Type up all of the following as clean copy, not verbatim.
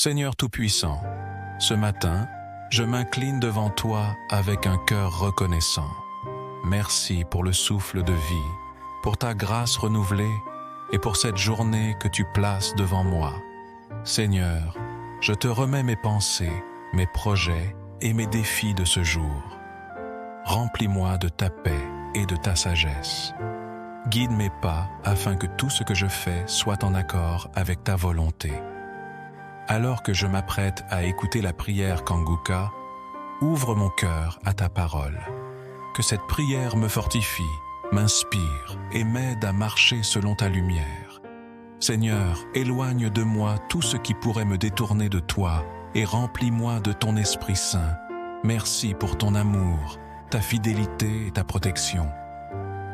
Seigneur Tout-Puissant, ce matin, je m'incline devant toi avec un cœur reconnaissant. Merci pour le souffle de vie, pour ta grâce renouvelée et pour cette journée que tu places devant moi. Seigneur, je te remets mes pensées, mes projets et mes défis de ce jour. Remplis-moi de ta paix et de ta sagesse. Guide mes pas afin que tout ce que je fais soit en accord avec ta volonté. Alors que je m'apprête à écouter la prière Kanguka, ouvre mon cœur à ta parole. Que cette prière me fortifie, m'inspire et m'aide à marcher selon ta lumière. Seigneur, éloigne de moi tout ce qui pourrait me détourner de toi et remplis-moi de ton Esprit Saint. Merci pour ton amour, ta fidélité et ta protection.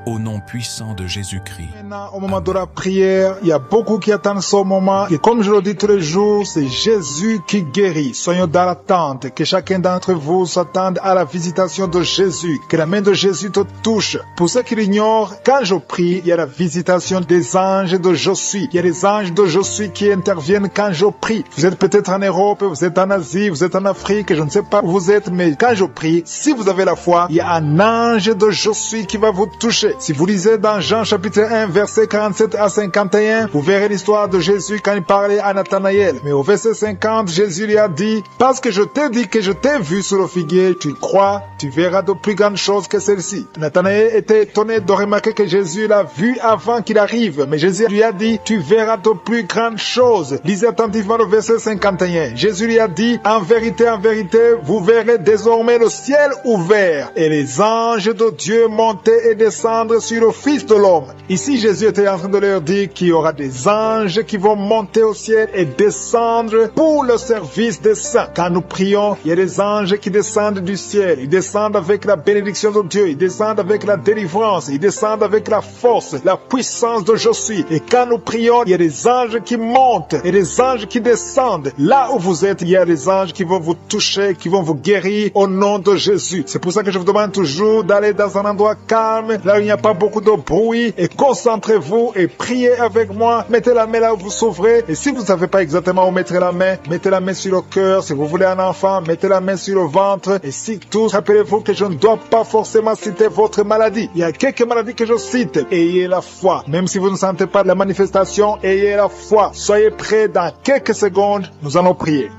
Au nom puissant de Jésus-Christ. Maintenant, au moment de la prière, il y a beaucoup qui attendent ce moment. Et comme je le dis tous les jours, c'est Jésus qui guérit. Soyons dans l'attente. Que chacun d'entre vous s'attende à la visitation de Jésus. Que la main de Jésus te touche. Pour ceux qui l'ignorent, quand je prie, il y a la visitation des anges de Je suis. Il y a les anges de Je suis qui interviennent quand je prie. Vous êtes peut-être en Europe, vous êtes en Asie, vous êtes en Afrique, je ne sais pas où vous êtes, mais quand je prie, si vous avez la foi, il y a un ange de Je suis qui va vous toucher. Si vous lisez dans Jean chapitre 1, verset 47 à 51, vous verrez l'histoire de Jésus quand il parlait à Nathanaël. Mais au verset 50, Jésus lui a dit, « Parce que je t'ai dit que je t'ai vu sur le figuier, tu crois, tu verras de plus grandes choses que celles-ci. » Nathanaël était étonné de remarquer que Jésus l'a vu avant qu'il arrive. Mais Jésus lui a dit, « Tu verras de plus grandes choses. » Lisez attentivement le verset 51. Jésus lui a dit, « En vérité, vous verrez désormais le ciel ouvert et les anges de Dieu monter et descendre sur le Fils de l'homme. » Ici, Jésus était en train de leur dire qu'il y aura des anges qui vont monter au ciel et descendre pour le service des saints. Quand nous prions, il y a des anges qui descendent du ciel. Ils descendent avec la bénédiction de Dieu. Ils descendent avec la délivrance. Ils descendent avec la force, la puissance de Je suis. Et quand nous prions, il y a des anges qui montent et des anges qui descendent. Là où vous êtes, il y a des anges qui vont vous toucher, qui vont vous guérir au nom de Jésus. C'est pour ça que je vous demande toujours d'aller dans un endroit calme, là où il n'y a pas beaucoup de bruit, et concentrez-vous et priez avec moi. Mettez la main là où vous souffrez, et si vous ne savez pas exactement où mettre la main, mettez la main sur le cœur. Si vous voulez un enfant, mettez la main sur le ventre, et si tous, rappelez-vous que je ne dois pas forcément citer votre maladie. Il y a quelques maladies que je cite. Ayez la foi. Même si vous ne sentez pas la manifestation, ayez la foi. Soyez prêts, dans quelques secondes, nous allons prier.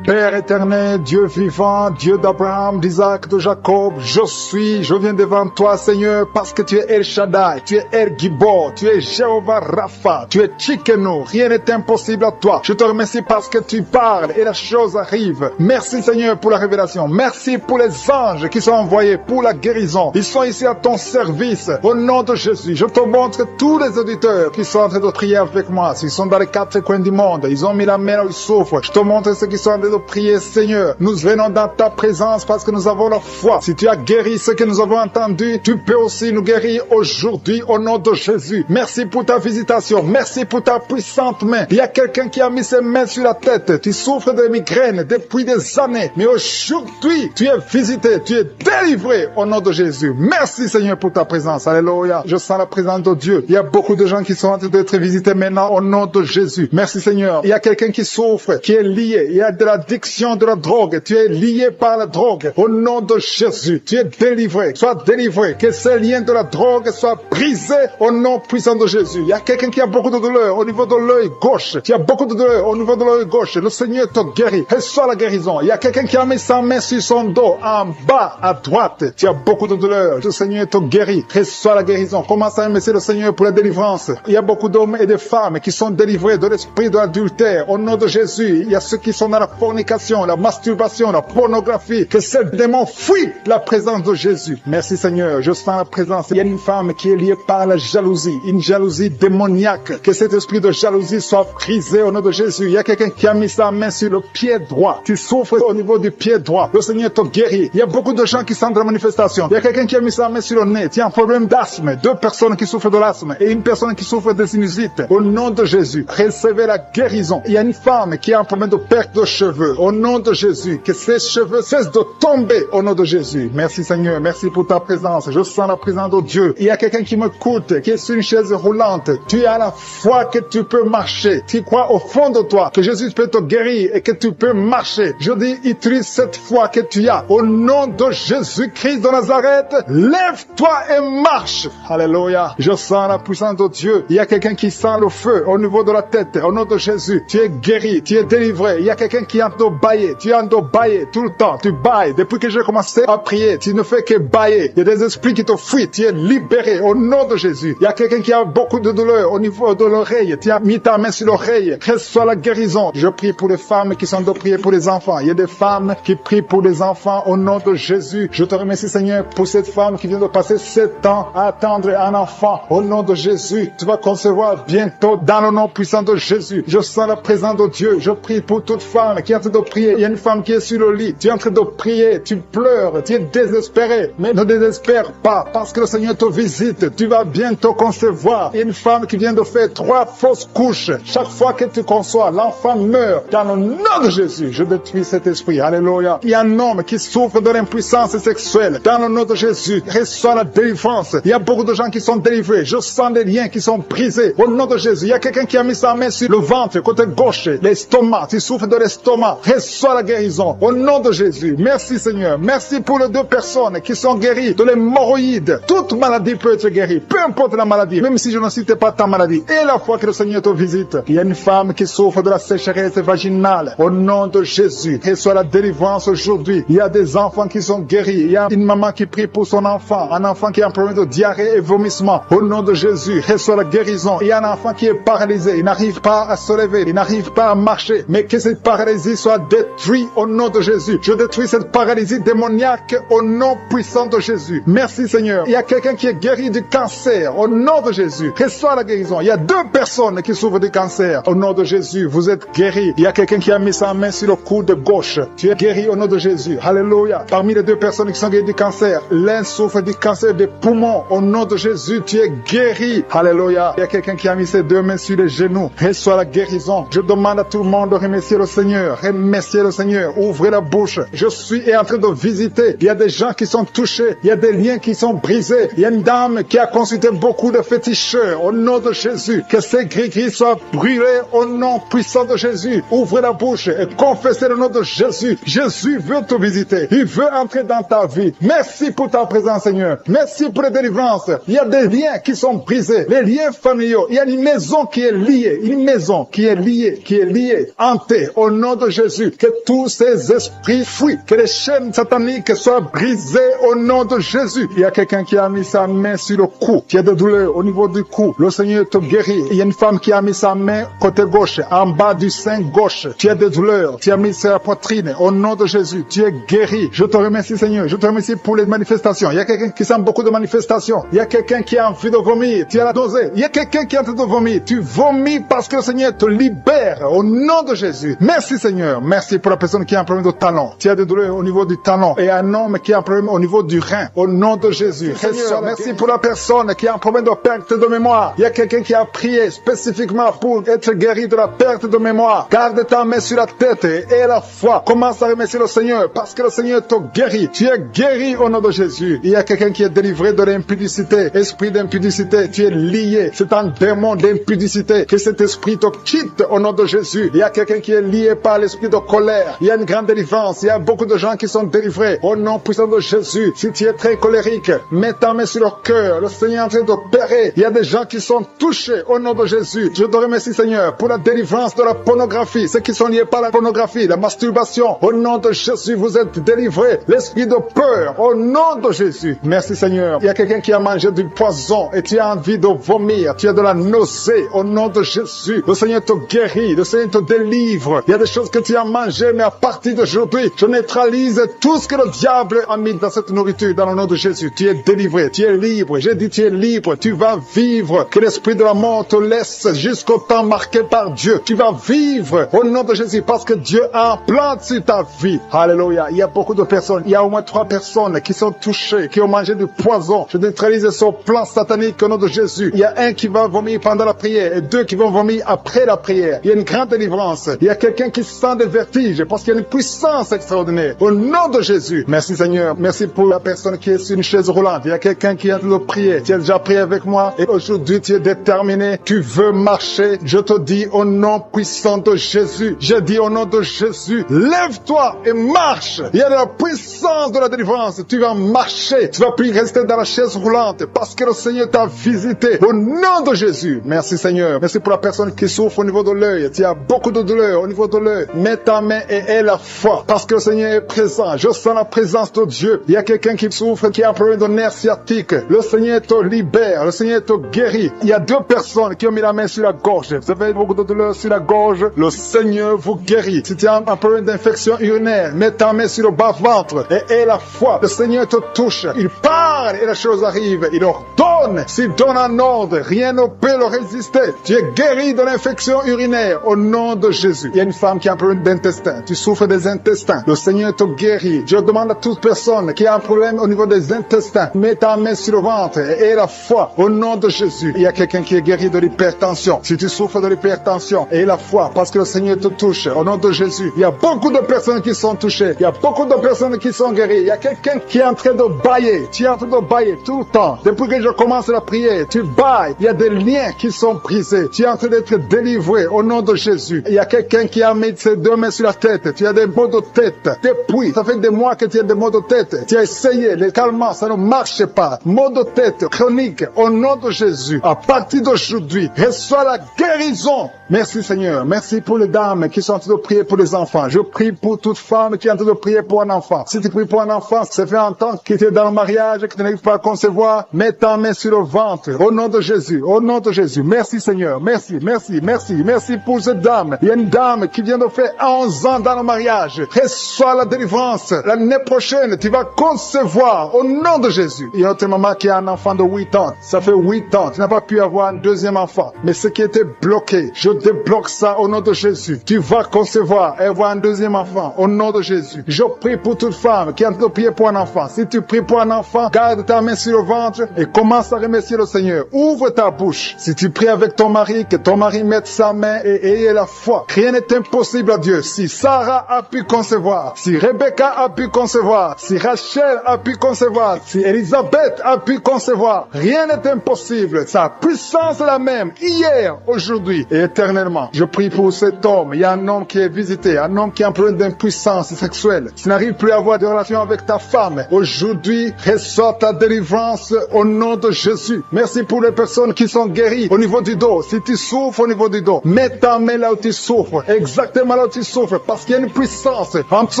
Père éternel, Dieu vivant, Dieu d'Abraham, d'Isaac, de Jacob, je viens devant toi, Seigneur, parce que tu es El Shaddai, tu es El Gibor, tu es Jéhovah Rapha, tu es Tsidkenu, rien n'est impossible à toi. Je te remercie parce que tu parles et la chose arrive. Merci Seigneur pour la révélation, merci pour les anges qui sont envoyés pour la guérison. Ils sont ici à ton service, au nom de Jésus. Je te montre tous les auditeurs qui sont en train de prier avec moi. S'ils sont dans les quatre coins du monde, ils ont mis la main là où ils souffrent. Je te montre ceux qui sont en train de prier, Seigneur. Nous venons dans ta présence parce que nous avons la foi. Si tu as guéri ce que nous avons entendu, tu peux aussi nous guérir aujourd'hui au nom de Jésus. Merci pour ta visitation. Merci pour ta puissante main. Il y a quelqu'un qui a mis ses mains sur la tête. Tu souffres de migraines depuis des années. Mais aujourd'hui, tu es visité. Tu es délivré au nom de Jésus. Merci Seigneur pour ta présence. Alléluia. Je sens la présence de Dieu. Il y a beaucoup de gens qui sont en train d'être visités maintenant au nom de Jésus. Merci Seigneur. Il y a quelqu'un qui souffre, qui est lié. Il y a de l'addiction de la drogue. Tu es lié par la drogue. Au nom de Jésus, tu es délivré. Sois délivré. Que ces liens de la drogue soient brisés au nom puissant de Jésus. Il y a quelqu'un qui a beaucoup de douleur au niveau de l'œil gauche. Tu as beaucoup de douleur au niveau de l'œil gauche. Le Seigneur te guérit. Reçois la guérison. Il y a quelqu'un qui a mis sa main sur son dos, en bas, à droite. Tu as beaucoup de douleur. Le Seigneur te guérit. Reçois la guérison. Commence à remercier le Seigneur pour la délivrance. Il y a beaucoup d'hommes et de femmes qui sont délivrés de l'esprit de l'adultère. Au nom de Jésus, il y a ceux qui sont dans la fornication, la masturbation, la pornographie. Que ces démons fuient la présence de Jésus. Merci Seigneur, je sens la présence. Il y a une femme qui est liée par la jalousie, une jalousie démoniaque. Que cet esprit de jalousie soit brisé au nom de Jésus. Il y a quelqu'un qui a mis sa main sur le pied droit. Tu souffres au niveau du pied droit. Le Seigneur te guérit. Il y a beaucoup de gens qui sentent la manifestation. Il y a quelqu'un qui a mis sa main sur le nez. Tu as un problème d'asthme. 2 personnes qui souffrent de l'asthme et une personne qui souffre de sinusite. Au nom de Jésus, recevez la guérison. Il y a une femme qui a un problème de perte de cheveux. cheveux au nom de Jésus. Que ces cheveux cessent de tomber au nom de Jésus. Merci Seigneur, merci pour ta présence. Je sens la présence de Dieu. Il y a quelqu'un qui m'écoute, qui est sur une chaise roulante. Tu as la foi que tu peux marcher. Tu crois au fond de toi que Jésus peut te guérir et que tu peux marcher. Je dis, utilise cette foi que tu as. Au nom de Jésus-Christ de Nazareth, lève-toi et marche. Alléluia. Je sens la puissance de Dieu. Il y a quelqu'un qui sent le feu au niveau de la tête. Au nom de Jésus, tu es guéri, tu es délivré. Il y a quelqu'un qui est en train de bailler. Tu es en train de bailler tout le temps. Tu bailles. Depuis que j'ai commencé à prier, tu ne fais que bailler. Il y a des esprits qui te fuient. Tu es libéré au nom de Jésus. Il y a quelqu'un qui a beaucoup de douleur au niveau de l'oreille. Tu as mis ta main sur l'oreille. Reçois la guérison. Je prie pour les femmes qui sont de prier pour les enfants. Il y a des femmes qui prient pour les enfants au nom de Jésus. Je te remercie Seigneur pour cette femme qui vient de passer 7 ans à attendre un enfant. Au nom de Jésus, tu vas concevoir bientôt dans le nom puissant de Jésus. Je sens la présence de Dieu. Je prie pour toute femme qui est en train de prier. Il y a une femme qui est sur le lit. Tu es en train de prier. Tu pleures. Tu es désespéré. Mais ne désespère pas parce que le Seigneur te visite. Tu vas bientôt concevoir. Il y a une femme qui vient de faire 3 fausses couches. Chaque fois que tu conçois, l'enfant meurt. Dans le nom de Jésus, je détruis cet esprit. Alléluia. Il y a un homme qui souffre de l'impuissance sexuelle. Dans le nom de Jésus, reçois la délivrance. Il y a beaucoup de gens qui sont délivrés. Je sens des liens qui sont brisés. Au nom de Jésus, il y a quelqu'un qui a mis sa main sur le ventre, côté gauche, l'estomac. Tu souffres de l'estomac. Reçois la guérison. Au nom de Jésus. Merci Seigneur. Merci pour les 2 personnes qui sont guéries de l'hémorroïde. Toute maladie peut être guérie. Peu importe la maladie. Même si je ne citais pas ta maladie. Et la fois que le Seigneur te visite. Il y a une femme qui souffre de la sécheresse vaginale. Au nom de Jésus. Reçois la délivrance aujourd'hui. Il y a des enfants qui sont guéris. Il y a une maman qui prie pour son enfant. Un enfant qui a un problème de diarrhée et vomissement. Au nom de Jésus. Reçois la guérison. Il y a un enfant qui est paralysé. Il n'arrive pas à se lever. Il n'arrive pas à marcher. Mais que cette paralysie soit détruite au nom de Jésus. Je détruis cette paralysie démoniaque au nom puissant de Jésus. Merci Seigneur. Il y a quelqu'un qui est guéri du cancer. Au nom de Jésus. Reçois la guérison. Il y a 2 personnes qui souffrent du cancer. Au nom de Jésus. Vous êtes guéris. Il y a quelqu'un qui a mis sa main sur le coude gauche. Tu es guéri au nom de Jésus. Alléluia. Parmi les 2 personnes qui sont guéries du cancer, l'un souffre du cancer des poumons. Au nom de Jésus, tu es guéri. Alléluia. Il y a quelqu'un qui a mis ses 2 mains sur les genoux. Reçois la guérison. Je demande à tout le monde de remercier le Seigneur. Remercier le Seigneur. Ouvrez la bouche. Je suis en train de visiter. Il y a des gens qui sont touchés. Il y a des liens qui sont brisés. Il y a une dame qui a consulté beaucoup de féticheurs. Au nom de Jésus, que ces gris-gris soient brûlés au nom puissant de Jésus. Ouvrez la bouche et confessez le nom de Jésus. Jésus veut te visiter. Il veut entrer dans ta vie. Merci pour ta présence, Seigneur. Merci pour les délivrances. Il y a des liens qui sont brisés. Les liens familiaux. Il y a une maison qui est liée. Une maison qui est liée. Hantée. Au nom de Jésus. Que tous ces esprits fuient. Que les chaînes sataniques soient brisées au nom de Jésus. Il y a quelqu'un qui a mis sa main sur le cou. Qui a des douleurs au niveau du cou. Le Seigneur te guérit. Il y a une femme qui a mis sa main côté gauche. En bas du sein gauche. Tu as des douleurs. Tu as mis sur la poitrine. Au nom de Jésus. Tu es guéri. Je te remercie Seigneur. Je te remercie pour les manifestations. Il y a quelqu'un qui sent beaucoup de manifestations. Il y a quelqu'un qui a envie de vomir. Tu as la dosée. Il y a quelqu'un qui est en train de vomir. Tu vomis parce que le Seigneur te libère. Au nom de Jésus. Merci Seigneur. Merci pour la personne qui a un problème de talon. Tu as des douleurs au niveau du talon. Et un homme qui a un problème au niveau du rein. Au nom de Jésus. Seigneur, merci pour la personne qui a un problème de perte de mémoire. Il y a quelqu'un qui a prié spécifiquement pour être guéri de la perte de mémoire. Garde ta main sur la tête et la foi. Commence à remercier le Seigneur parce que le Seigneur te guérit. Tu es guéri au nom de Jésus. Il y a quelqu'un qui est délivré de l'impudicité. Esprit d'impudicité, tu es lié. C'est un démon d'impudicité. Que cet esprit te quitte au nom de Jésus. Il y a quelqu'un qui est lié par l'esprit de colère. Il y a une grande délivrance. Il y a beaucoup de gens qui sont délivrés au nom puissant de Jésus. Si tu es très colérique, mets ta main sur le cœur. Le Seigneur est en train d'opérer. Il y a des gens qui sont touchés au nom de Jésus. Je te remercie Seigneur pour la délivrance de la pornographie. Ceux qui sont liés par la pornographie, la masturbation. Au nom de Jésus, vous êtes délivrés. L'esprit de peur, au nom de Jésus. Merci Seigneur. Il y a quelqu'un qui a mangé du poison et tu as envie de vomir. Tu as de la nausée. Au nom de Jésus, le Seigneur te guérit. Le Seigneur te délivre. Il y a des choses que tu as mangées, mais à partir d'aujourd'hui, je neutralise tout ce que le diable a mis dans cette nourriture. Dans le nom de Jésus, tu es délivré. Tu es libre. J'ai dit tu es libre. Tu vas vivre. Que l'esprit de la mort te laisse jusqu'au temps marqué par Dieu. Tu vas vivre au nom de Jésus parce que Dieu a un plan sur ta vie. Alléluia. Il y a beaucoup de personnes. Il y a au moins 3 personnes qui sont touchées, qui ont mangé du poison. Je neutralise son plan satanique au nom de Jésus. Il y a un qui va vomir pendant la prière et 2 qui vont vomir après la prière. Il y a une grande délivrance. Il y a quelqu'un qui sent sens des vertiges parce qu'il y a une puissance extraordinaire. Au nom de Jésus. Merci Seigneur. Merci pour la personne qui est sur une chaise roulante. Il y a quelqu'un qui est en train de prier. Tu as déjà prié avec moi et aujourd'hui tu es déterminé. Tu veux marcher. Je te dis au nom puissant de Jésus. Je dis au nom de Jésus. Lève-toi et marche. Il y a de la puissance de la délivrance. Tu vas marcher. Tu vas plus rester dans la chaise roulante parce que le Seigneur t'a visité. Au nom de Jésus. Merci Seigneur. Merci pour la personne qui souffre au niveau de l'œil. Tu as beaucoup de douleur au niveau de l'œil. Mets ta main et aie la foi parce que le Seigneur est présent. Je sens la présence de Dieu. Il y a quelqu'un qui souffre, qui a un problème de nerf sciatique. Le Seigneur te libère. Le Seigneur te guérit. Il y a 2 personnes qui ont mis la main sur la gorge. Vous avez beaucoup de douleur sur la gorge. Le Seigneur vous guérit. Si tu as un problème d'infection urinaire, mets ta main sur le bas-ventre et aie la foi. Le Seigneur te touche. Il parle et la chose arrive. Il ordonne. S'il donne un ordre, rien ne peut le résister. Tu es guéri de l'infection urinaire au nom de Jésus. Il y a une femme qui a un problème d'intestin. Tu souffres des intestins. Le Seigneur te guérit. Je demande à toute personne qui a un problème au niveau des intestins, mets ta main sur le ventre et aie la foi au nom de Jésus. Il y a quelqu'un qui est guéri de l'hypertension. Si tu souffres de l'hypertension, aie la foi parce que le Seigneur te touche au nom de Jésus. Il y a beaucoup de personnes qui sont touchées. Il y a beaucoup de personnes qui sont guéries. Il y a quelqu'un qui est en train de bailler. Tu es en train de bailler tout le temps. Depuis que je commence la prière, tu bailles. Il y a des liens qui sont brisés. Tu es en train d'être délivré au nom de Jésus. Il y a quelqu'un qui a mis ses 2 mains sur la tête. Tu as des maux de tête. Depuis, ça fait des mois que tu as des maux de tête. Tu as essayé les calmants, ça ne marche pas. Maux de tête chronique au nom de Jésus. À partir d'aujourd'hui, reçois la guérison. Merci Seigneur. Merci pour les dames qui sont en train de prier pour les enfants. Je prie pour toute femme qui est en train de prier pour un enfant. Si tu pries pour un enfant, ça fait un temps que tu es dans le mariage et que tu n'arrives pas à concevoir, mets ta main sur le ventre. Au nom de Jésus. Au nom de Jésus. Merci Seigneur. Merci, merci, merci. Merci pour cette dame. Il y a une dame qui vient de faire 11 ans dans le mariage. Reçois la délivrance. L'année prochaine, tu vas concevoir au nom de Jésus. Il y a une autre maman qui a un enfant de 8 ans. Ça fait 8 ans. Tu n'as pas pu avoir un deuxième enfant. Mais ce qui était bloqué, je débloque ça au nom de Jésus. Tu vas concevoir et avoir un deuxième enfant au nom de Jésus. Je prie pour toute femme qui est en train de prier pour un enfant. Si tu pries pour un enfant, garde ta main sur le ventre et commence à remercier le Seigneur. Ouvre ta bouche. Si tu pries avec ton mari, que ton mari mette sa main et ait la foi. Rien n'est impossible à Dieu. Si Sarah a pu concevoir, si Rebecca a pu concevoir, si Rachel a pu concevoir, si Elisabeth a pu concevoir, rien n'est impossible. Sa puissance est la même hier, aujourd'hui et éternellement. Je prie pour cet homme. Il y a un homme qui est visité, un homme qui a un problème d'impuissance sexuelle. Tu n'arrives plus à avoir de relation avec ta femme. Aujourd'hui, reçois ta délivrance au nom de Jésus. Merci pour les personnes qui sont guéries au niveau du dos. Si tu souffres au niveau du dos, mets ta main là où tu souffres, exactement là où tu souffres, parce qu'il y a une puissance. En ce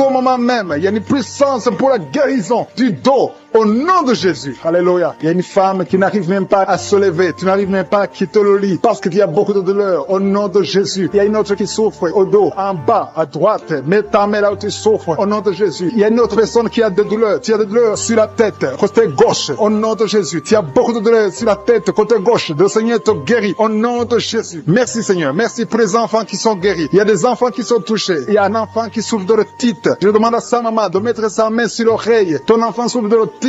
moment même, il y a une puissance pour la guérison du dos. Au nom de Jésus. Alléluia. Il y a une femme qui n'arrive même pas à se lever. Tu n'arrives même pas à quitter le lit parce qu'il y a beaucoup de douleur. Au nom de Jésus. Il y a une autre qui souffre au dos, en bas, à droite. Mets ta main là où tu souffres. Au nom de Jésus. Il y a une autre personne qui a des douleurs. Tu as des douleurs sur la tête, côté gauche. Au nom de Jésus. Tu as beaucoup de douleurs sur la tête, côté gauche. Le Seigneur te guérit. Au nom de Jésus. Merci Seigneur. Merci pour les enfants qui sont guéris. Il y a des enfants qui sont touchés. Il y a un enfant qui souffre de l'otite. Je demande à sa maman de mettre sa main sur l'oreille. Ton enfant souffre de l'otite.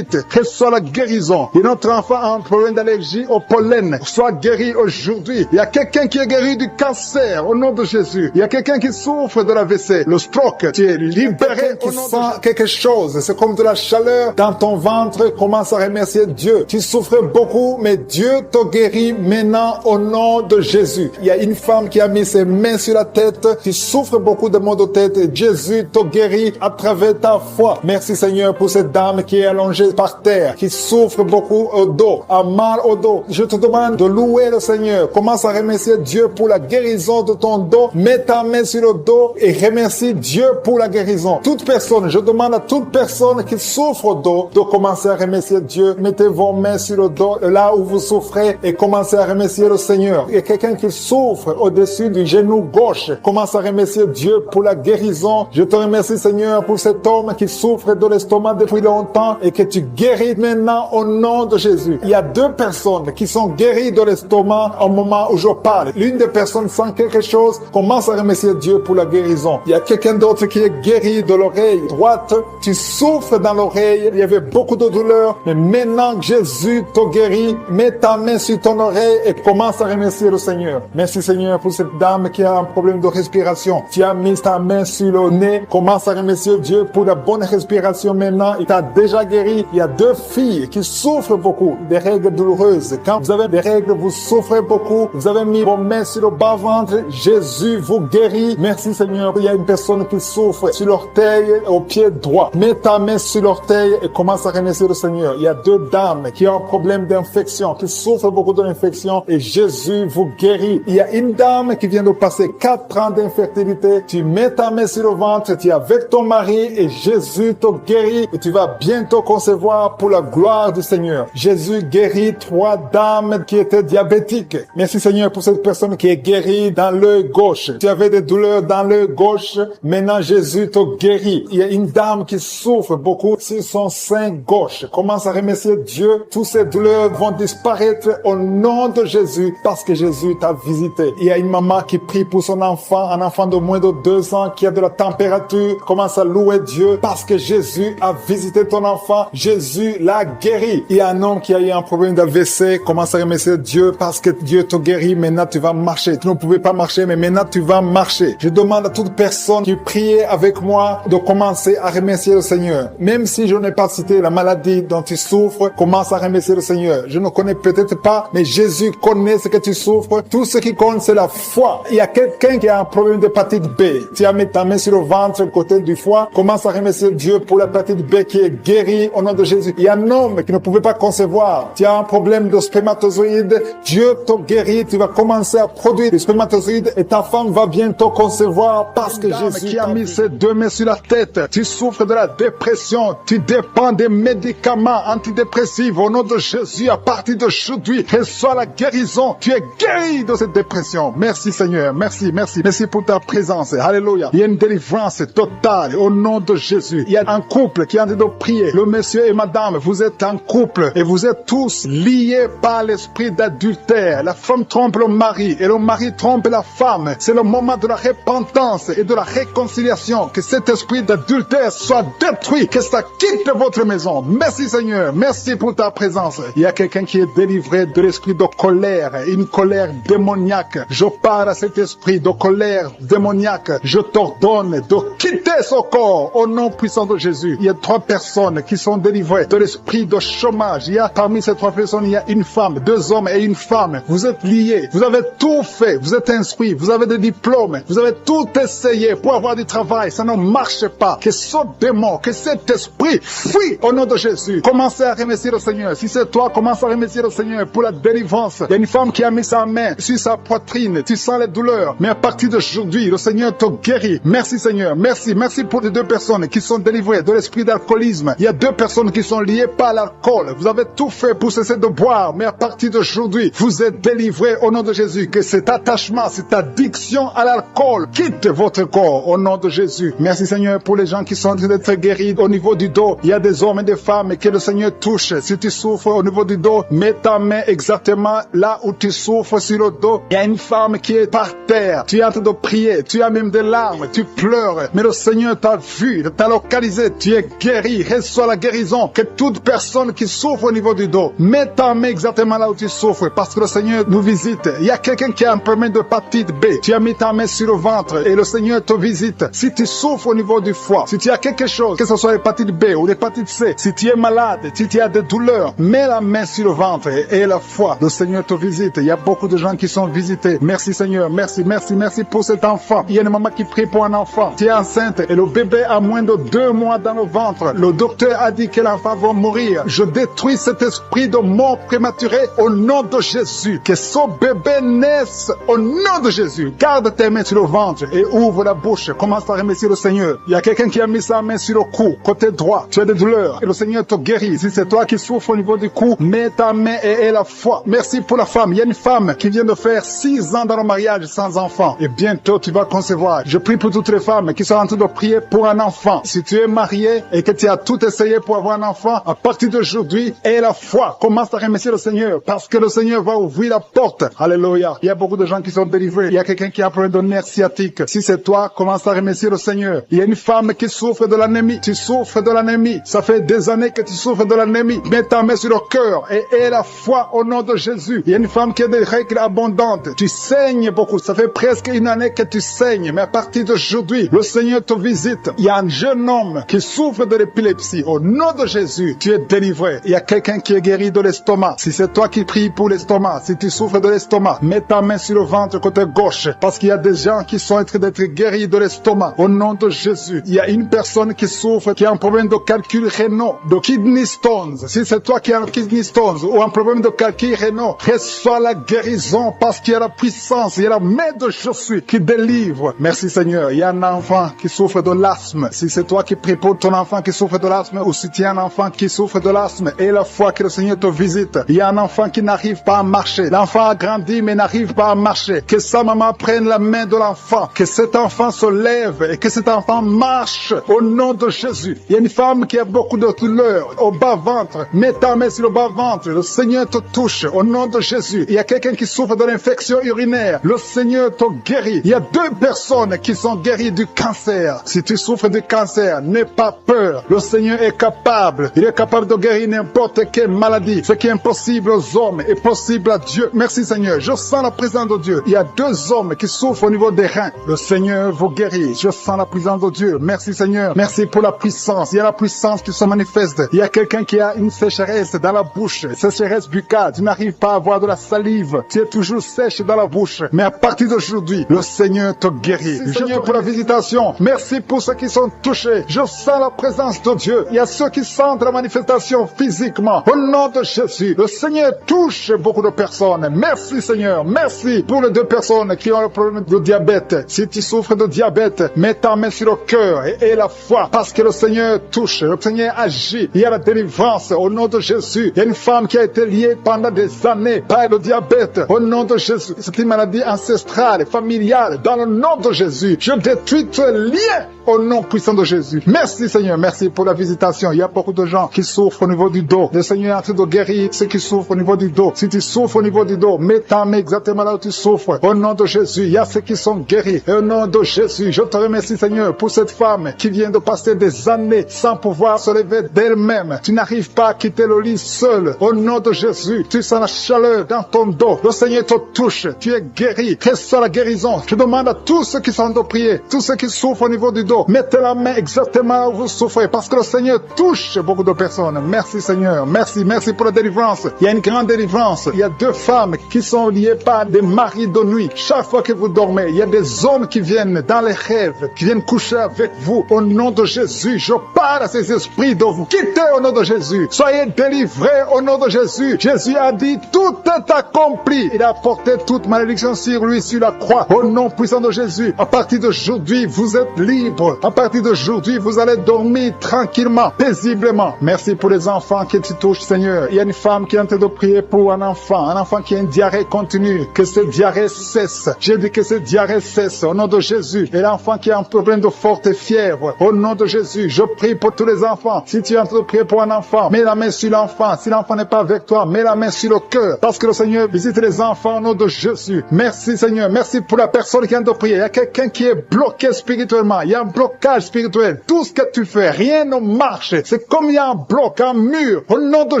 Reçois la guérison. Et notre enfant a un problème d'allergie au pollen. Sois guéri aujourd'hui. Il y a quelqu'un qui est guéri du cancer au nom de Jésus. Il y a quelqu'un qui souffre de l'AVC, le stroke. Tu es libéré. Tu sens quelque chose. C'est comme de la chaleur dans ton ventre. Commence à remercier Dieu. Tu souffres beaucoup, mais Dieu te guérit maintenant au nom de Jésus. Il y a une femme qui a mis ses mains sur la tête. Tu souffres beaucoup de maux de tête. Jésus te guérit à travers ta foi. Merci Seigneur pour cette dame qui est allongée par terre, qui souffre beaucoup au dos, a mal au dos. Je te demande de louer le Seigneur. Commence à remercier Dieu pour la guérison de ton dos. Mets ta main sur le dos et remercie Dieu pour la guérison. Toute personne, je demande à toute personne qui souffre au dos de commencer à remercier Dieu. Mettez vos mains sur le dos, là où vous souffrez, et commencez à remercier le Seigneur. Il y a quelqu'un qui souffre au-dessus du genou gauche. Commence à remercier Dieu pour la guérison. Je te remercie Seigneur pour cet homme qui souffre de l'estomac depuis longtemps et que tu guéris maintenant au nom de Jésus. Il y a 2 personnes qui sont guéries de l'estomac au moment où je parle. L'une des personnes sent quelque chose, commence à remercier Dieu pour la guérison. Il y a quelqu'un d'autre qui est guéri de l'oreille droite. Tu souffres dans l'oreille, il y avait beaucoup de douleur, mais maintenant Jésus te guérit. Mets ta main sur ton oreille et commence à remercier le Seigneur. Merci Seigneur pour cette dame qui a un problème de respiration. Tu as mis ta main sur le nez, commence à remercier Dieu pour la bonne respiration maintenant. Il t'a déjà guéri. Il y a 2 filles qui souffrent beaucoup des règles douloureuses. Quand vous avez des règles, vous souffrez beaucoup. Vous avez mis vos mains sur le bas-ventre. Jésus vous guérit. Merci Seigneur. Il y a une personne qui souffre sur l'orteil au pied droit. Mets ta main sur l'orteil et commence à remercier le Seigneur. Il y a 2 dames qui ont un problème d'infection, qui souffrent beaucoup d'infection et Jésus vous guérit. Il y a une dame qui vient de passer 4 ans d'infertilité. Tu mets ta main sur le ventre, tu es avec ton mari et Jésus te guérit et tu vas bientôt concevoir pour la gloire du Seigneur. Jésus guérit 3 dames qui étaient diabétiques. Merci Seigneur pour cette personne qui est guérie dans l'œil gauche. Tu avais des douleurs dans l'œil gauche. Maintenant Jésus te guérit. Il y a une dame qui souffre beaucoup sur son sein gauche. Commence à remercier Dieu. Toutes ces douleurs vont disparaître au nom de Jésus parce que Jésus t'a visité. Il y a une maman qui prie pour son enfant, un enfant de moins de 2 ans qui a de la température. Commence à louer Dieu parce que Jésus a visité ton enfant. Jésus l'a guéri. Il y a un homme qui a eu un problème d'AVC. Commence à remercier Dieu parce que Dieu te guérit. Maintenant tu vas marcher. Tu ne pouvais pas marcher, mais maintenant tu vas marcher. Je demande à toute personne qui priait avec moi de commencer à remercier le Seigneur. Même si je n'ai pas cité la maladie dont tu souffres, commence à remercier le Seigneur. Je ne connais peut-être pas, mais Jésus connaît ce que tu souffres. Tout ce qui compte, c'est la foi. Il y a quelqu'un qui a un problème d'hépatite B. Tu as mis ta main sur le ventre, côté du foie. Commence à remercier Dieu pour l'hépatite B qui est guérie au nom de Jésus. Il y a un homme qui ne pouvait pas concevoir. Tu as un problème de spermatozoïde. Dieu te guérit. Tu vas commencer à produire des spermatozoïdes et ta femme va bientôt concevoir parce que Jésus qui a mis ses 2 mains sur la tête. Tu souffres de la dépression. Tu dépends des médicaments antidépressifs. Au nom de Jésus, à partir d'aujourd'hui, reçois la guérison. Tu es guéri de cette dépression. Merci Seigneur. Merci, merci. Merci pour ta présence. Alléluia. Il y a une délivrance totale au nom de Jésus. Il y a un couple qui est en train de prier. Le monsieur et madame, vous êtes un couple et vous êtes tous liés par l'esprit d'adultère. La femme trompe le mari et le mari trompe la femme. C'est le moment de la repentance et de la réconciliation. Que cet esprit d'adultère soit détruit. Que ça quitte votre maison. Merci Seigneur. Merci pour ta présence. Il y a quelqu'un qui est délivré de l'esprit de colère, une colère démoniaque. Je parle à cet esprit de colère démoniaque. Je t'ordonne de quitter son corps au nom puissant de Jésus. Il y a 3 personnes qui sont délivrées de l'esprit de chômage. Il y a parmi ces 3 personnes, il y a une femme, 2 hommes et une femme. Vous êtes liés. Vous avez tout fait. Vous êtes instruits. Vous avez des diplômes. Vous avez tout essayé pour avoir du travail. Ça ne marche pas. Que ce démon, que cet esprit fuit au nom de Jésus. Commencez à remercier le Seigneur. Si c'est toi, commence à remercier le Seigneur pour la délivrance. Il y a une femme qui a mis sa main sur sa poitrine. Tu sens les douleurs. Mais à partir d'aujourd'hui, le Seigneur te guérit. Merci Seigneur. Merci. Merci pour les 2 personnes qui sont délivrées de l'esprit d'alcoolisme. Il y a 2 personnes qui sont liées par l'alcool. Vous avez tout fait pour cesser de boire. Mais à partir d'aujourd'hui, vous êtes délivrés au nom de Jésus. Que cet attachement, cette addiction à l'alcool quitte votre corps au nom de Jésus. Merci Seigneur pour les gens qui sont en train d'être guéris au niveau du dos. Il y a des hommes et des femmes que le Seigneur touche. Si tu souffres au niveau du dos, mets ta main exactement là où tu souffres sur le dos. Il y a une femme qui est par terre. Tu es en train de prier. Tu as même des larmes. Tu pleures. Mais le Seigneur t'a vu, t'a localisé. Tu es guéri. Reçois la guérison. Que toute personne qui souffre au niveau du dos, mets ta main exactement là où tu souffres parce que le Seigneur nous visite. Il y a quelqu'un qui a un problème de hépatite B. Tu as mis ta main sur le ventre et le Seigneur te visite. Si tu souffres au niveau du foie, si tu as quelque chose, que ce soit l'hépatite B ou l'hépatite C, si tu es malade, si tu as des douleurs, mets la main sur le ventre et la foi. Le Seigneur te visite. Il y a beaucoup de gens qui sont visités. Merci Seigneur. Merci, merci, merci pour cet enfant. Il y a une maman qui prie pour un enfant. Tu es enceinte et le bébé a moins de 2 mois dans le ventre. Le docteur a dit que l'enfant va mourir. Je détruis cet esprit de mort prématurée au nom de Jésus. Que ce bébé naisse au nom de Jésus. Garde tes mains sur le ventre et ouvre la bouche. Commence à remercier le Seigneur. Il y a quelqu'un qui a mis sa main sur le cou, côté droit. Tu as des douleurs et le Seigneur te guérit. Si c'est toi qui souffres au niveau du cou, mets ta main et la foi. Merci pour la femme. Il y a une femme qui vient de faire 6 ans dans le mariage sans enfant. Et bientôt tu vas concevoir. Je prie pour toutes les femmes qui sont en train de prier pour un enfant. Si tu es marié et que tu as tout essayé pour pour avoir un enfant, à partir d'aujourd'hui, et la foi, commence à remercier le Seigneur, parce que le Seigneur va ouvrir la porte. Alléluia. Il y a beaucoup de gens qui sont délivrés. Il y a quelqu'un qui a un problème de nerf sciatique. Si c'est toi, commence à remercier le Seigneur. Il y a une femme qui souffre de l'anémie. Tu souffres de l'anémie. Ça fait des années que tu souffres de l'anémie. Mets ta main sur le cœur et aie la foi au nom de Jésus. Il y a une femme qui a des règles abondantes. Tu saignes beaucoup. Ça fait presque une année que tu saignes. Mais à partir d'aujourd'hui, le Seigneur te visite. Il y a un jeune homme qui souffre de l'épilepsie. Au nom de Jésus, tu es délivré. Il y a quelqu'un qui est guéri de l'estomac. Si c'est toi qui pries pour l'estomac, si tu souffres de l'estomac, mets ta main sur le ventre côté gauche. Parce qu'il y a des gens qui sont en train d'être guéris de l'estomac. Au nom de Jésus. Il y a une personne qui souffre, qui a un problème de calcul rénal, de kidney stones. Si c'est toi qui as un kidney stones ou un problème de calcul rénal, reçois la guérison parce qu'il y a la puissance, il y a la main de Jésus qui délivre. Merci Seigneur. Il y a un enfant qui souffre de l'asthme. Si c'est toi qui pries pour ton enfant qui souffre de l'asthme ou si tu as un enfant qui souffre de l'asthme et la foi que le Seigneur te visite. Il y a un enfant qui n'arrive pas à marcher. L'enfant a grandi mais n'arrive pas à marcher. Que sa maman prenne la main de l'enfant. Que cet enfant se lève et que cet enfant marche au nom de Jésus. Il y a une femme qui a beaucoup de douleurs au bas-ventre. Mets ta main sur le bas-ventre. Le Seigneur te touche au nom de Jésus. Il y a quelqu'un qui souffre de l'infection urinaire. Le Seigneur te guérit. Il y a 2 personnes qui sont guéries du cancer. Si tu souffres du cancer, n'aie pas peur. Le Seigneur est capable. Il est capable de guérir n'importe quelle maladie. Ce qui est impossible aux hommes est possible à Dieu. Merci Seigneur. Je sens la présence de Dieu. Il y a 2 hommes qui souffrent au niveau des reins. Le Seigneur vous guérit. Je sens la présence de Dieu. Merci Seigneur. Merci pour la puissance. Il y a la puissance qui se manifeste. Il y a quelqu'un qui a une sécheresse dans la bouche. Sécheresse buccale. Tu n'arrives pas à avoir de la salive. Tu es toujours sèche dans la bouche. Mais à partir d'aujourd'hui, le Seigneur te guérit. Merci Seigneur pour la visitation. Merci pour ceux qui sont touchés. Je sens la présence de Dieu. Il y a ceux qui sentent la manifestation physiquement. Au nom de Jésus, le Seigneur touche beaucoup de personnes. Merci Seigneur. Merci pour les 2 personnes qui ont le problème de diabète. Si tu souffres de diabète, mets ta main sur le cœur et la foi. Parce que le Seigneur touche. Le Seigneur agit. Il y a la délivrance au nom de Jésus. Il y a une femme qui a été liée pendant des années par le diabète. Au nom de Jésus. C'est une maladie ancestrale, familiale. Dans le nom de Jésus, je détruis ce lien au nom puissant de Jésus. Merci Seigneur. Merci pour la visitation. Il y a beaucoup de gens qui souffrent au niveau du dos. Le Seigneur est en train de guérir ceux qui souffrent au niveau du dos. Si tu souffres au niveau du dos, mets ta main exactement là où tu souffres. Au nom de Jésus, il y a ceux qui sont guéris. Et au nom de Jésus, je te remercie Seigneur pour cette femme qui vient de passer des années sans pouvoir se lever d'elle-même. Tu n'arrives pas à quitter le lit seul. Au nom de Jésus, tu sens la chaleur dans ton dos. Le Seigneur te touche. Tu es guéri. Reçois la guérison. Je demande à tous ceux qui sont de prier, tous ceux qui souffrent au niveau du dos, mettez la main exactement là où vous souffrez parce que le Seigneur touche beaucoup de personnes. Merci Seigneur. Merci. Merci pour la délivrance. Il y a une grande délivrance. Il y a 2 femmes qui sont liées par des maris de nuit. Chaque fois que vous dormez, il y a des hommes qui viennent dans les rêves, qui viennent coucher avec vous. Au nom de Jésus, je parle à ces esprits de vous quitter au nom de Jésus. Soyez délivrés au nom de Jésus. Jésus a dit, tout est accompli. Il a porté toute malédiction sur lui, sur la croix. Au nom puissant de Jésus, à partir d'aujourd'hui, vous êtes libres. À partir d'aujourd'hui, vous allez dormir tranquillement, paisiblement. Merci pour les enfants qui te touchent, Seigneur. Il y a une femme qui est en train de prier pour un enfant qui a une diarrhée continue. Que cette diarrhée cesse. J'ai dit que cette diarrhée cesse au nom de Jésus. Et l'enfant qui a un problème de forte fièvre, au nom de Jésus, je prie pour tous les enfants. Si tu es en train de prier pour un enfant, mets la main sur l'enfant. Si l'enfant n'est pas avec toi, mets la main sur le cœur. Parce que le Seigneur visite les enfants au nom de Jésus. Merci Seigneur. Merci pour la personne qui vient de prier. Il y a quelqu'un qui est bloqué spirituellement. Il y a un blocage spirituel. Tout ce que tu fais, rien ne marche. C'est comme il y a un bloc, un mur. Au nom de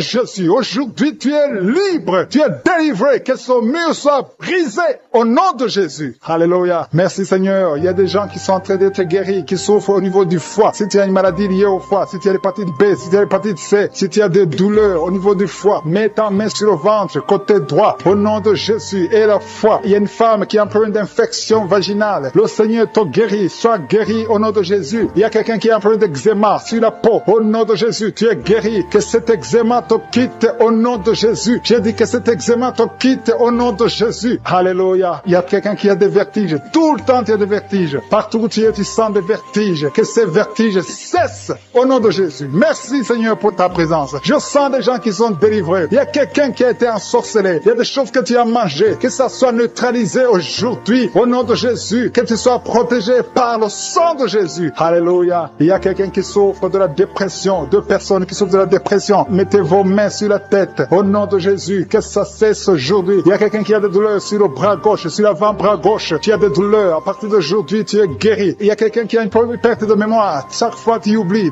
Jésus, aujourd'hui tu es libre. Tu es délivré. Que ce mur soit brisé au nom de Jésus. Alléluia. Merci Seigneur. Il y a des gens qui sont en train d'être guéris, qui souffrent au niveau du foie. Si tu as une maladie liée au foie, si tu as l'hépatite B, si tu as l'hépatite C, si tu as des douleurs au niveau du foie, mets ta main sur le ventre, côté droit, au nom de Jésus. Et la foi. Il y a une femme qui a un problème d'infection vaginale. Le Seigneur te guérit. Sois guéri au nom de Jésus. Il y a quelqu'un qui a un problème d'eczéma sur la peau. Au nom de Jésus, tu es guéri. Que cet eczéma te quitte au nom de Jésus. J'ai dit que cet eczéma te quitte au nom de Jésus. Alléluia. Il y a quelqu'un qui a des vertiges. Tout le temps, tu as des vertiges. Partout où tu es, tu sens des vertiges. Que ces vertiges cessent au nom de Jésus. Merci Seigneur pour ta présence. Je sens des gens qui sont délivrés. Il y a quelqu'un qui a été ensorcelé. Il y a des choses que tu as mangées. Que ça soit neutralisé aujourd'hui au nom de Jésus. Que tu sois protégé par le sang de Jésus. Alléluia. Il y a quelqu'un qui souffre de la dépression. dépression, deux personnes qui souffrent de la dépression, mettez vos mains sur la tête. Au nom de Jésus, que ça cesse aujourd'hui. Il y a quelqu'un qui a des douleurs sur le bras gauche, sur l'avant-bras gauche. Tu as des douleurs. À partir d'aujourd'hui, tu es guéri. Il y a quelqu'un qui a une perte de mémoire. Chaque fois, tu oublies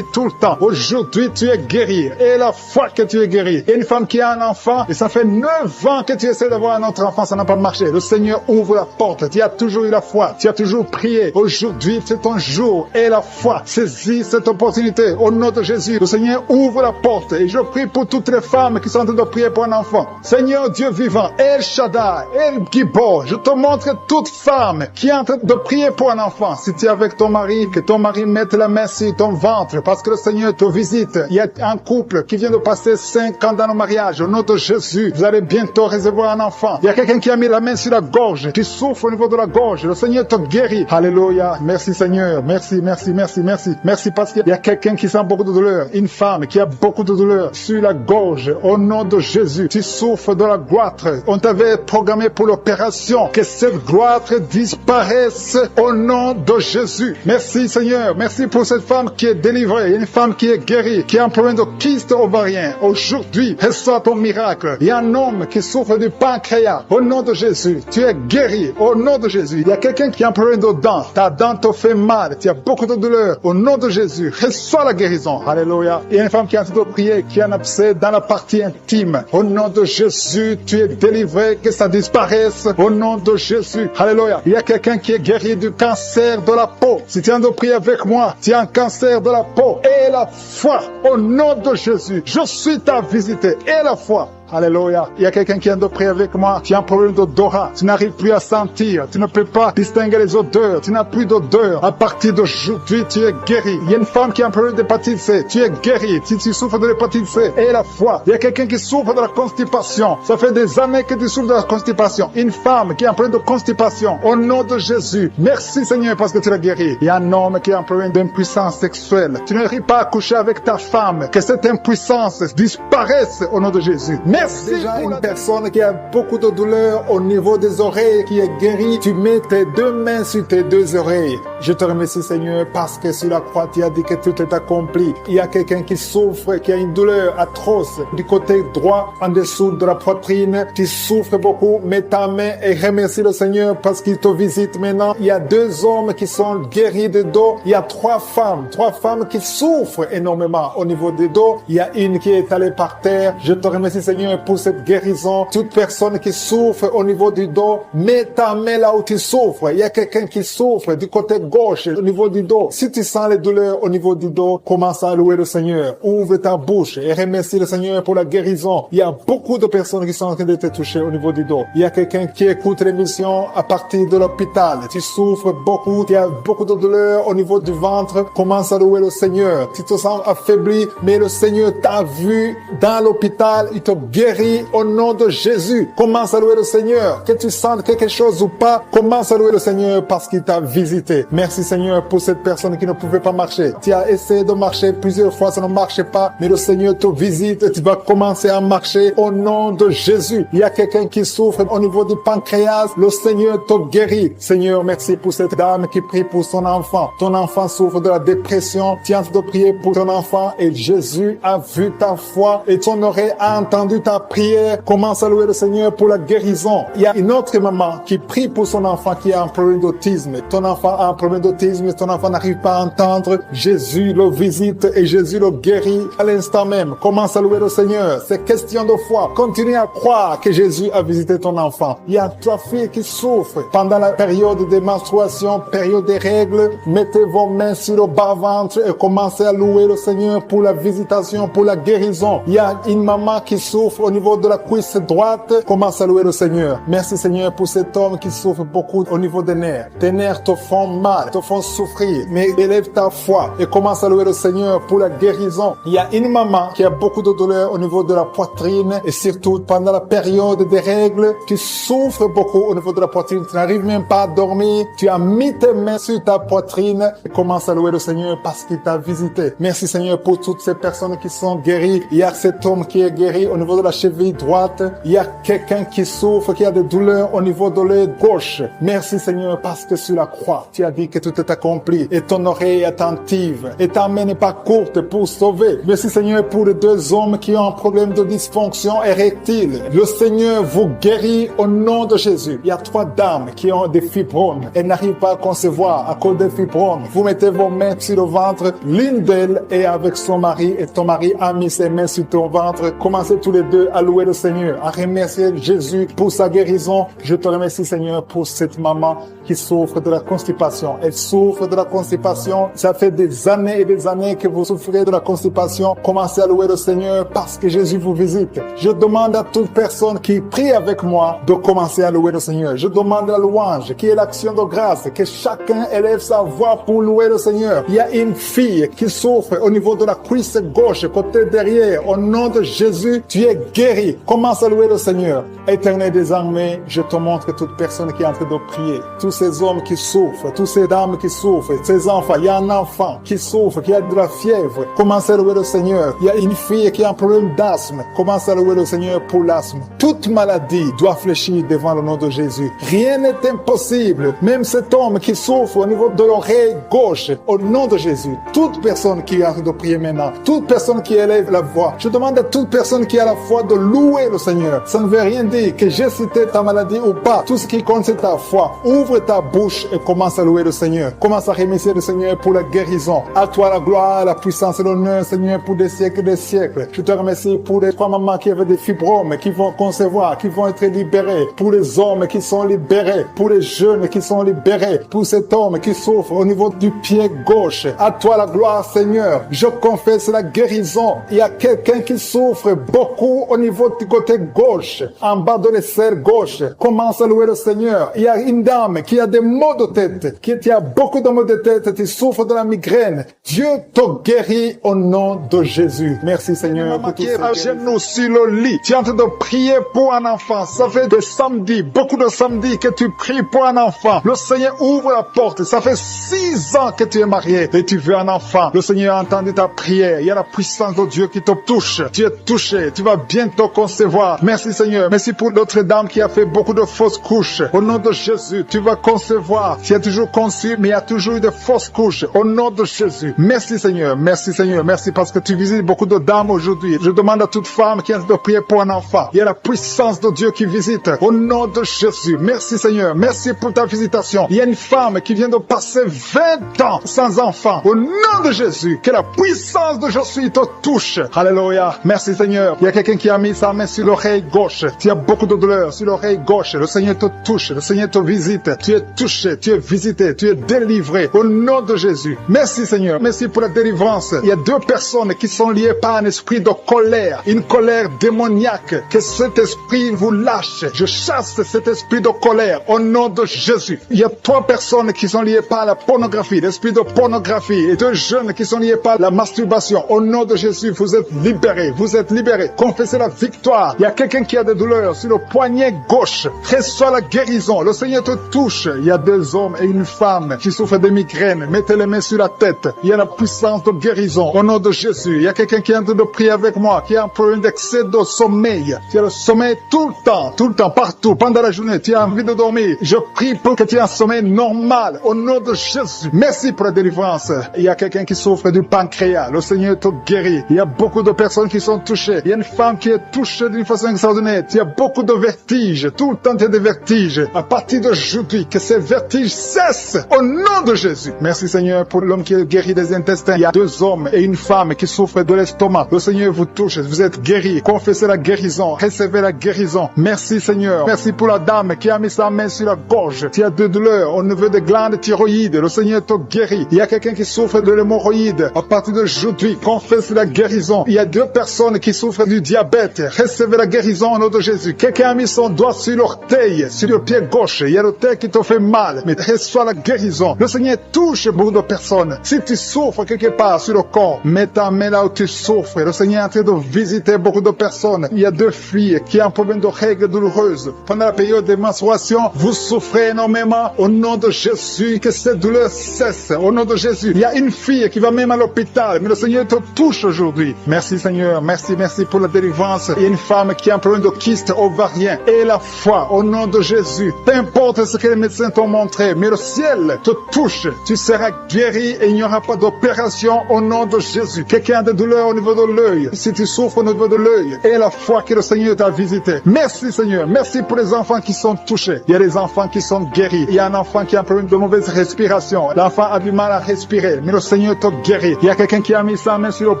tout le temps. Aujourd'hui, tu es guéri. Et la fois que tu es guéri. Il y a une femme qui a un enfant et ça fait 9 ans que tu essaies d'avoir un autre enfant, ça n'a pas marché. Le Seigneur ouvre la porte. Tu as toujours eu la foi. Tu as toujours prié. Aujourd'hui, c'est ton jour. Et la foi. Saisis cette opportunité. Au nom de Jésus, le Seigneur ouvre la porte. Et je prie pour toutes les femmes qui sont en train de prier pour un enfant. Seigneur Dieu vivant, El Shaddai, El Gibor, je te montre toute femme qui est en train de prier pour un enfant. Si tu es avec ton mari, que ton mari mette la main sur ton ventre parce que le Seigneur te visite. Il y a un couple qui vient de passer 5 ans dans le mariage. Au nom de Jésus, vous allez bientôt recevoir un enfant. Il y a quelqu'un qui a mis la main sur la gorge, qui souffre au niveau de la gorge. Le Seigneur te guérit. Alléluia. Merci Seigneur. Merci, merci, merci, merci. Merci parce qu'il y a quelqu'un qui sent beaucoup de douleur. Une femme qui a beaucoup de douleur sur la gorge. Au nom de Jésus, tu souffres de la goitre. On t'avait programmé pour l'opération. Que cette goitre disparaisse au nom de Jésus. Merci Seigneur. Merci pour cette femme qui est délivrée. Une femme qui est guérie, qui a un problème de kyste ovarien. Aujourd'hui, reçois ton miracle. Il y a un homme qui souffre du pancréas. Au nom de Jésus, tu es guéri. Au nom de Jésus, il y a quelqu'un qui a un problème de dents. Ta dent te fait mal. Tu as beaucoup de douleur. Au nom de Jésus, reçois la guérison. Alléluia. Il y a une femme qui est en train de prier, qui a un abcès dans la partie intime. Au nom de Jésus, tu es délivré, que ça disparaisse. Au nom de Jésus. Alléluia. Il y a quelqu'un qui est guéri du cancer de la peau. Si tu es en train de prier avec moi, tu as un cancer de la peau. Et la foi. Au nom de Jésus, je suis ta visite. Et la foi. Alléluia. Il y a quelqu'un qui vient de prier avec moi. Tu as un problème d'odorat. Tu n'arrives plus à sentir. Tu ne peux pas distinguer les odeurs. Tu n'as plus d'odeur. À partir d'aujourd'hui, tu es guéri. Il y a une femme qui a un problème d'hépatite C. Tu es guéri. Si tu souffres de l'hépatite C, et la foi. Il y a quelqu'un qui souffre de la constipation. Ça fait des années que tu souffres de la constipation. Une femme qui a un problème de constipation. Au nom de Jésus. Merci Seigneur parce que tu l'as guéri. Il y a un homme qui a un problème d'impuissance sexuelle. Tu n'arrives pas à coucher avec ta femme. Que cette impuissance disparaisse au nom de Jésus. Merci. Déjà une personne qui a beaucoup de douleur au niveau des oreilles qui est guérie. Tu mets tes deux mains sur tes deux oreilles. Je te remercie Seigneur parce que sur la croix tu as dit que tout est accompli. Il y a quelqu'un qui souffre, qui a une douleur atroce du côté droit en dessous de la poitrine. Tu souffres beaucoup. Mets ta main et remercie le Seigneur parce qu'il te visite maintenant. Il y a 2 hommes qui sont guéris de dos. Il y a 3 femmes qui souffrent énormément au niveau des dos. Il y a une qui est allée par terre. Je te remercie Seigneur pour cette guérison. Toute personne qui souffre au niveau du dos, mets ta main là où tu souffres. Il y a quelqu'un qui souffre du côté gauche, au niveau du dos. Si tu sens les douleurs au niveau du dos, commence à louer le Seigneur. Ouvre ta bouche et remercie le Seigneur pour la guérison. Il y a beaucoup de personnes qui sont en train de te toucher au niveau du dos. Il y a quelqu'un qui écoute l'émission à partir de l'hôpital. Tu souffres beaucoup, tu as beaucoup de douleurs au niveau du ventre. Commence à louer le Seigneur. Tu te sens affaibli, mais le Seigneur t'a vu dans l'hôpital. Il te guérit au nom de Jésus. Commence à louer le Seigneur. Que tu sentes quelque chose ou pas, commence à louer le Seigneur parce qu'il t'a visité. Merci Seigneur pour cette personne qui ne pouvait pas marcher. Tu as essayé de marcher plusieurs fois, ça ne marchait pas, mais le Seigneur te visite et tu vas commencer à marcher au nom de Jésus. Il y a quelqu'un qui souffre au niveau du pancréas, le Seigneur te guérit. Seigneur, merci pour cette dame qui prie pour son enfant. Ton enfant souffre de la dépression. Tu es en train de prier pour ton enfant et Jésus a vu ta foi et ton oreille a entendu ta prière. Commence à louer le Seigneur pour la guérison. Il y a une autre maman qui prie pour son enfant qui a un problème d'autisme. Ton enfant a un problème d'autisme, ton enfant n'arrive pas à entendre. Jésus le visite et Jésus le guérit à l'instant même. Commence à louer le Seigneur. C'est question de foi. Continue à croire que Jésus a visité ton enfant. Il y a 3 filles qui souffrent pendant la période de menstruation, période des règles. Mettez vos mains sur le bas-ventre et commencez à louer le Seigneur pour la visitation, pour la guérison. Il y a une maman qui souffre au niveau de la cuisse droite. Commence à louer le Seigneur. Merci Seigneur pour cet homme qui souffre beaucoup au niveau des nerfs. Tes nerfs te font mal, te font souffrir. Mais élève ta foi et commence à louer le Seigneur pour la guérison. Il y a une maman qui a beaucoup de douleur au niveau de la poitrine et surtout pendant la période des règles, tu souffres beaucoup au niveau de la poitrine. Tu n'arrives même pas à dormir. Tu as mis tes mains sur ta poitrine et commence à louer le Seigneur parce qu'il t'a visité. Merci Seigneur pour toutes ces personnes qui sont guéries. Il y a cet homme qui est guéri au niveau de de la cheville droite. Il y a quelqu'un qui souffre, qui a des douleurs au niveau de l'œil gauche. Merci Seigneur parce que sur la croix, tu as dit que tout est accompli et ton oreille est attentive et ta main n'est pas courte pour sauver. Merci Seigneur pour les 2 hommes qui ont un problème de dysfonction érectile. Le Seigneur vous guérit au nom de Jésus. Il y a 3 dames qui ont des fibromes. Elles n'arrivent pas à concevoir à cause des fibromes. Vous mettez vos mains sur le ventre. L'une d'elles est avec son mari et ton mari a mis ses mains sur ton ventre. Commencez tous les deux à louer le Seigneur, à remercier Jésus pour sa guérison. Je te remercie Seigneur pour cette maman qui souffre de la constipation. Elle souffre de la constipation. Ça fait des années et des années que vous souffrez de la constipation. Commencez à louer le Seigneur parce que Jésus vous visite. Je demande à toute personne qui prie avec moi de commencer à louer le Seigneur. Je demande la louange, qui est l'action de grâce, que chacun élève sa voix pour louer le Seigneur. Il y a une fille qui souffre au niveau de la cuisse gauche, côté derrière. Au nom de Jésus, tu es guéri. Commence à louer le Seigneur. Éternel des armées, je te montre toute personne qui est en train de prier. Tous ces hommes qui souffrent, toutes ces dames qui souffrent, ces enfants. Il y a un enfant qui souffre, qui a de la fièvre. Commence à louer le Seigneur. Il y a une fille qui a un problème d'asthme. Commence à louer le Seigneur pour l'asthme. Toute maladie doit fléchir devant le nom de Jésus. Rien n'est impossible. Même cet homme qui souffre au niveau de l'oreille gauche, au nom de Jésus. Toute personne qui est en train de prier maintenant, toute personne qui élève la voix, je demande à toute personne qui a la foi de louer le Seigneur. Ça ne veut rien dire que j'ai cité ta maladie ou pas. Tout ce qui compte, c'est ta foi. Ouvre ta bouche et commence à louer le Seigneur. Commence à remercier le Seigneur pour la guérison. À toi la gloire, la puissance et l'honneur, Seigneur, pour des siècles et des siècles. Je te remercie pour les 3 mamans qui avaient des fibromes, qui vont concevoir, qui vont être libérés. Pour les hommes qui sont libérés. Pour les jeunes qui sont libérés. Pour cet homme qui souffre au niveau du pied gauche. À toi la gloire, Seigneur. Je confesse la guérison. Il y a quelqu'un qui souffre beaucoup au niveau du côté gauche, en bas de l'aisselle gauche. Commence à louer le Seigneur. Il y a une dame qui a des maux de tête, qui a beaucoup de maux de tête, qui souffre de la migraine. Dieu te guérit au nom de Jésus. Merci Seigneur. Maman qui est à genoux sur le lit, tu es en train de prier pour un enfant. Ça fait des samedis, beaucoup de samedis que tu pries pour un enfant. Le Seigneur ouvre la porte. Ça fait 6 ans que tu es marié et tu veux un enfant. Le Seigneur a entendu ta prière. Il y a la puissance de Dieu qui te touche. Tu es touché. Tu vas bientôt concevoir. Merci Seigneur. Merci pour l'autre dame qui a fait beaucoup de fausses couches. Au nom de Jésus, tu vas concevoir. Tu as toujours conçu, mais il y a toujours eu de fausses couches. Au nom de Jésus. Merci Seigneur. Merci Seigneur. Merci parce que tu visites beaucoup de dames aujourd'hui. Je demande à toute femme qui a de prier pour un enfant. Il y a la puissance de Dieu qui visite. Au nom de Jésus. Merci Seigneur. Merci pour ta visitation. Il y a une femme qui vient de passer 20 ans sans enfant. Au nom de Jésus. Que la puissance de Jésus te touche. Alléluia. Merci Seigneur. Il y a quelqu'un qui a mis sa main sur l'oreille gauche. Tu as beaucoup de douleur sur l'oreille gauche. Le Seigneur te touche. Le Seigneur te visite. Tu es touché. Tu es visité. Tu es délivré. Au nom de Jésus. Merci Seigneur. Merci pour la délivrance. Il y a 2 personnes qui sont liées par un esprit de colère. Une colère démoniaque. Que cet esprit vous lâche. Je chasse cet esprit de colère. Au nom de Jésus. Il y a 3 personnes qui sont liées par la pornographie. L'esprit de pornographie. Et 2 jeunes qui sont liés par la masturbation. Au nom de Jésus, vous êtes libérés. Vous êtes libérés. Confessez la victoire. Il y a quelqu'un qui a des douleurs sur le poignet gauche. Reçois la guérison. Le Seigneur te touche. Il y a 2 hommes et une femme qui souffrent de migraines. Mettez les mains sur la tête. Il y a la puissance de guérison. Au nom de Jésus. Il y a quelqu'un qui est en train de prier avec moi, qui a un problème d'excès de sommeil. Tu as le sommeil tout le temps, partout, pendant la journée. Tu as envie de dormir. Je prie pour que tu aies un sommeil normal. Au nom de Jésus. Merci pour la délivrance. Il y a quelqu'un qui souffre du pancréas. Le Seigneur te guérit. Il y a beaucoup de personnes qui sont touchées. Il y a une femme qui est touchée d'une façon extraordinaire. Il y a beaucoup de vertiges. Tout le temps, tu as des vertiges. À partir d'aujourd'hui, que ces vertiges cessent. Au nom de Jésus. Merci Seigneur pour l'homme qui est guéri des intestins. Il y a 2 hommes et une femme qui souffrent de l'estomac. Le Seigneur vous touche. Vous êtes guéris. Confessez la guérison. Recevez la guérison. Merci Seigneur. Merci pour la dame qui a mis sa main sur la gorge. Tu as de douleurs au niveau des glandes thyroïdes. Le Seigneur te guérit. Il y a quelqu'un qui souffre de l'hémorroïde. À partir d'aujourd'hui, confesse la guérison. Il y a 2 personnes qui souffrent du diabète. Recevez la guérison au nom de Jésus. Quelqu'un a mis son doigt sur l'orteil, sur le pied gauche. Il y a l'orteil qui te fait mal. Mais reçois la guérison. Le Seigneur touche beaucoup de personnes. Si tu souffres quelque part sur le corps, mets ta main là où tu souffres. Le Seigneur est en train de visiter beaucoup de personnes. Il y a 2 filles qui ont un problème de règles douloureuses. Pendant la période de menstruation, vous souffrez énormément. Au nom de Jésus, que cette douleur cesse. Au nom de Jésus. Il y a une fille qui va même à l'hôpital. Mais le Seigneur te touche aujourd'hui. Merci Seigneur. Merci pour la délivrance. délivrance. Il y a une femme qui a un problème de kyste ovarien. Et la foi, au nom de Jésus, peu importe ce que les médecins t'ont montré, mais le ciel te touche. Tu seras guéri et il n'y aura pas d'opération au nom de Jésus. Quelqu'un a des douleurs au niveau de l'œil. Si tu souffres au niveau de l'œil, et la foi que le Seigneur t'a visité. Merci Seigneur. Merci pour les enfants qui sont touchés. Il y a des enfants qui sont guéris. Il y a un enfant qui a un problème de mauvaise respiration. L'enfant a du mal à respirer, mais le Seigneur te guérit. Il y a quelqu'un qui a mis sa main sur le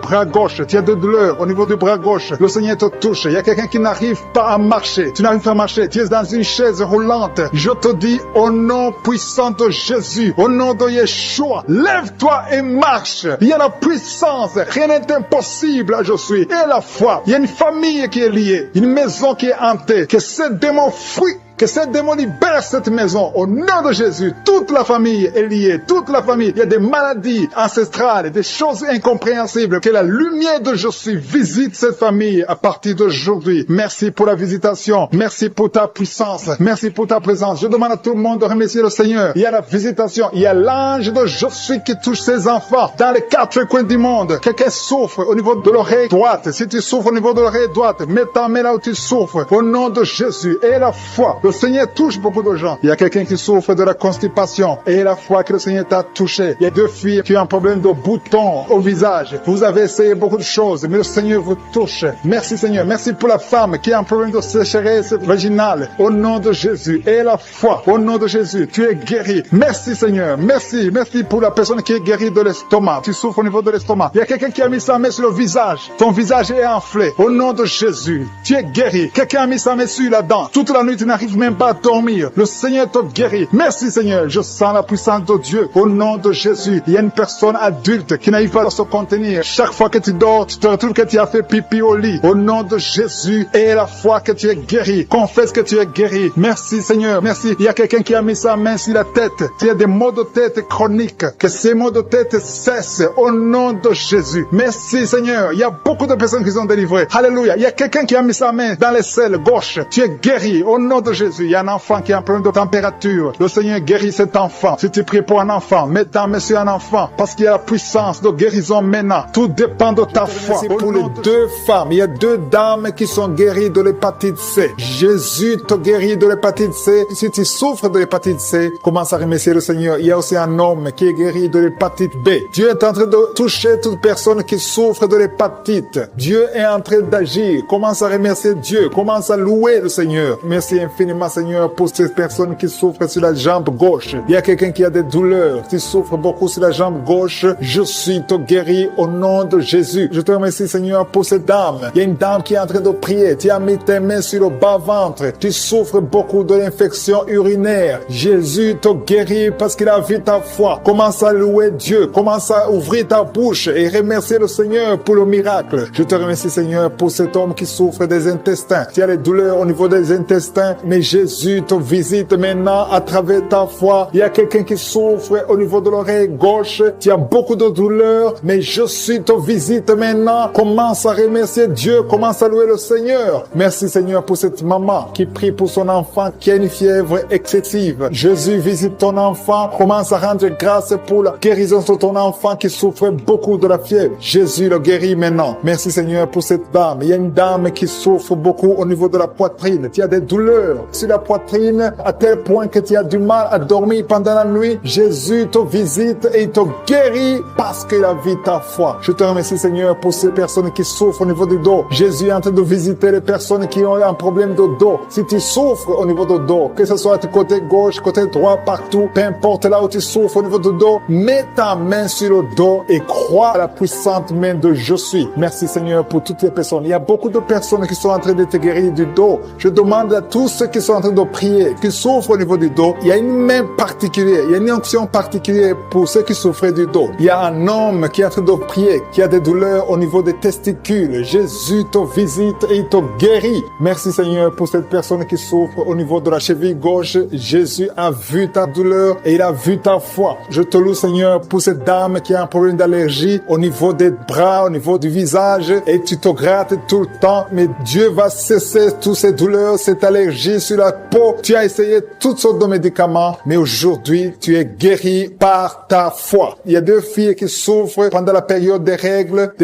bras gauche. Tu as de douleurs au niveau du bras gauche. Le Seigneur te touche. Il y a quelqu'un qui n'arrive pas à marcher. Tu n'arrives pas à marcher. Tu es dans une chaise roulante. Je te dis au nom puissant de Jésus, au nom de Yeshua, lève-toi et marche. Il y a la puissance. Rien n'est impossible à je suis. Et la foi. Il y a une famille qui est liée. Une maison qui est hantée. Que ces démons fuient. Que ces démons libèrent cette maison au nom de Jésus. Toute la famille est liée. Toute la famille. Il y a des maladies ancestrales, des choses incompréhensibles. Que la lumière de Jésus visite cette famille à partir d'aujourd'hui. Merci pour la visitation. Merci pour ta puissance. Merci pour ta présence. Je demande à tout le monde de remercier le Seigneur. Il y a la visitation. Il y a l'ange de Jésus qui touche ses enfants dans les 4 coins du monde. Quelqu'un souffre au niveau de l'oreille droite. Si tu souffres au niveau de l'oreille droite, mets ta main là où tu souffres. Au nom de Jésus. Et la foi. Le Seigneur touche beaucoup de gens. Il y a quelqu'un qui souffre de la constipation. Et la foi que le Seigneur t'a touché. Il y a 2 filles qui ont un problème de boutons au visage. Vous avez essayé beaucoup de choses, mais le Seigneur vous touche. Merci Seigneur. Merci pour la femme qui a un problème de sécheresse vaginale. Au nom de Jésus. Et la foi. Au nom de Jésus. Tu es guéri. Merci Seigneur. Merci. Merci pour la personne qui est guérie de l'estomac. Tu souffres au niveau de l'estomac. Il y a quelqu'un qui a mis sa main sur le visage. Ton visage est enflé. Au nom de Jésus. Tu es guéri. Quelqu'un a mis sa main sur la dent. Toute la nuit, tu n'arrives même pas à dormir. Le Seigneur te guérit. Merci Seigneur. Je sens la puissance de Dieu. Au nom de Jésus. Il y a une personne adulte qui n'arrive pas à se contenir. Chaque fois que tu dors, tu te retrouves que tu as fait pipi au lit. Au nom de Jésus. Et la foi que tu es guéri. Confesse que tu es guéri. Merci Seigneur. Merci. Il y a quelqu'un qui a mis sa main sur la tête. Il y a des maux de tête chroniques. Que ces maux de tête cessent. Au nom de Jésus. Merci Seigneur. Il y a beaucoup de personnes qui sont délivrées. Alléluia. Il y a quelqu'un qui a mis sa main dans l'aisselle gauche. Tu es guéri. Au nom de Jésus. Il y a un enfant qui a un problème de température. Le Seigneur guérit cet enfant. Si tu pries pour un enfant, mets ta main sur un enfant. Parce qu'il y a la puissance de guérison maintenant. Tout dépend de ta foi. Pour les 2 femmes, il y a 2 dames qui sont guéries de l'hépatite C. Jésus te guérit de l'hépatite C. Si tu souffres de l'hépatite C, commence à remercier le Seigneur. Il y a aussi un homme qui est guéri de l'hépatite B. Dieu est en train de toucher toute personne qui souffre de l'hépatite. Dieu est en train d'agir. Commence à remercier Dieu. Commence à louer le Seigneur. Merci infiniment Seigneur pour ces personnes qui souffrent sur la jambe gauche. Il y a quelqu'un qui a des douleurs, qui souffre beaucoup sur la jambe gauche. Je suis te guéri au nom de Jésus. Je te remercie Seigneur pour cette dame. Il y a une dame qui est en train de prier. Tu as mis tes mains sur le bas-ventre. Tu souffres beaucoup de l'infection urinaire. Jésus te guérit parce qu'il a vu ta foi. Commence à louer Dieu. Commence à ouvrir ta bouche et remercier le Seigneur pour le miracle. Je te remercie Seigneur pour cet homme qui souffre des intestins. Tu as les douleurs au niveau des intestins, mais Jésus te visite maintenant à travers ta foi. Il y a quelqu'un qui souffre au niveau de l'oreille gauche. Tu as beaucoup de douleurs, mais Jésus te visite maintenant. Commence à remercier Dieu. Commence à louer le Seigneur. Merci Seigneur pour cette maman qui prie pour son enfant qui a une fièvre excessive. Jésus visite ton enfant. Commence à rendre grâce pour la guérison de ton enfant qui souffre beaucoup de la fièvre. Jésus le guérit maintenant. Merci Seigneur pour cette dame. Il y a une dame qui souffre beaucoup au niveau de la poitrine. Tu as des douleurs sur la poitrine à tel point que tu as du mal à dormir pendant la nuit. Jésus te visite et il te guérit parce qu'il a vu ta foi. Je te remercie Seigneur pour ces personnes qui souffrent au niveau du dos. Jésus est en train de visiter les personnes qui ont un problème de dos. Si tu souffres au niveau du dos, que ce soit du côté gauche, côté droit, partout, peu importe là où tu souffres au niveau du dos, mets ta main sur le dos et crois à la puissante main de Je suis. Merci Seigneur pour toutes les personnes. Il y a beaucoup de personnes qui sont en train de te guérir du dos. Je demande à tous ceux qui sont en train de prier, qui souffrent au niveau du dos, il y a une main particulière, il y a une onction particulière pour ceux qui souffrent du dos. Il y a un homme qui est en train de prier, qui a des douleurs au niveau des testicules. Jésus te visite et il te guérit. Merci Seigneur pour cette personne qui souffre au niveau de la cheville gauche. Jésus a vu ta douleur et il a vu ta foi. Je te loue Seigneur pour cette dame qui a un problème d'allergie au niveau des bras, au niveau du visage et tu te grattes tout le temps. Mais Dieu va cesser toutes ces douleurs, cette allergie sur la peau. Tu as essayé toutes sortes de médicaments, mais aujourd'hui tu es guéri par ta foi. Il y a 2 filles qui souffrent pendant la période des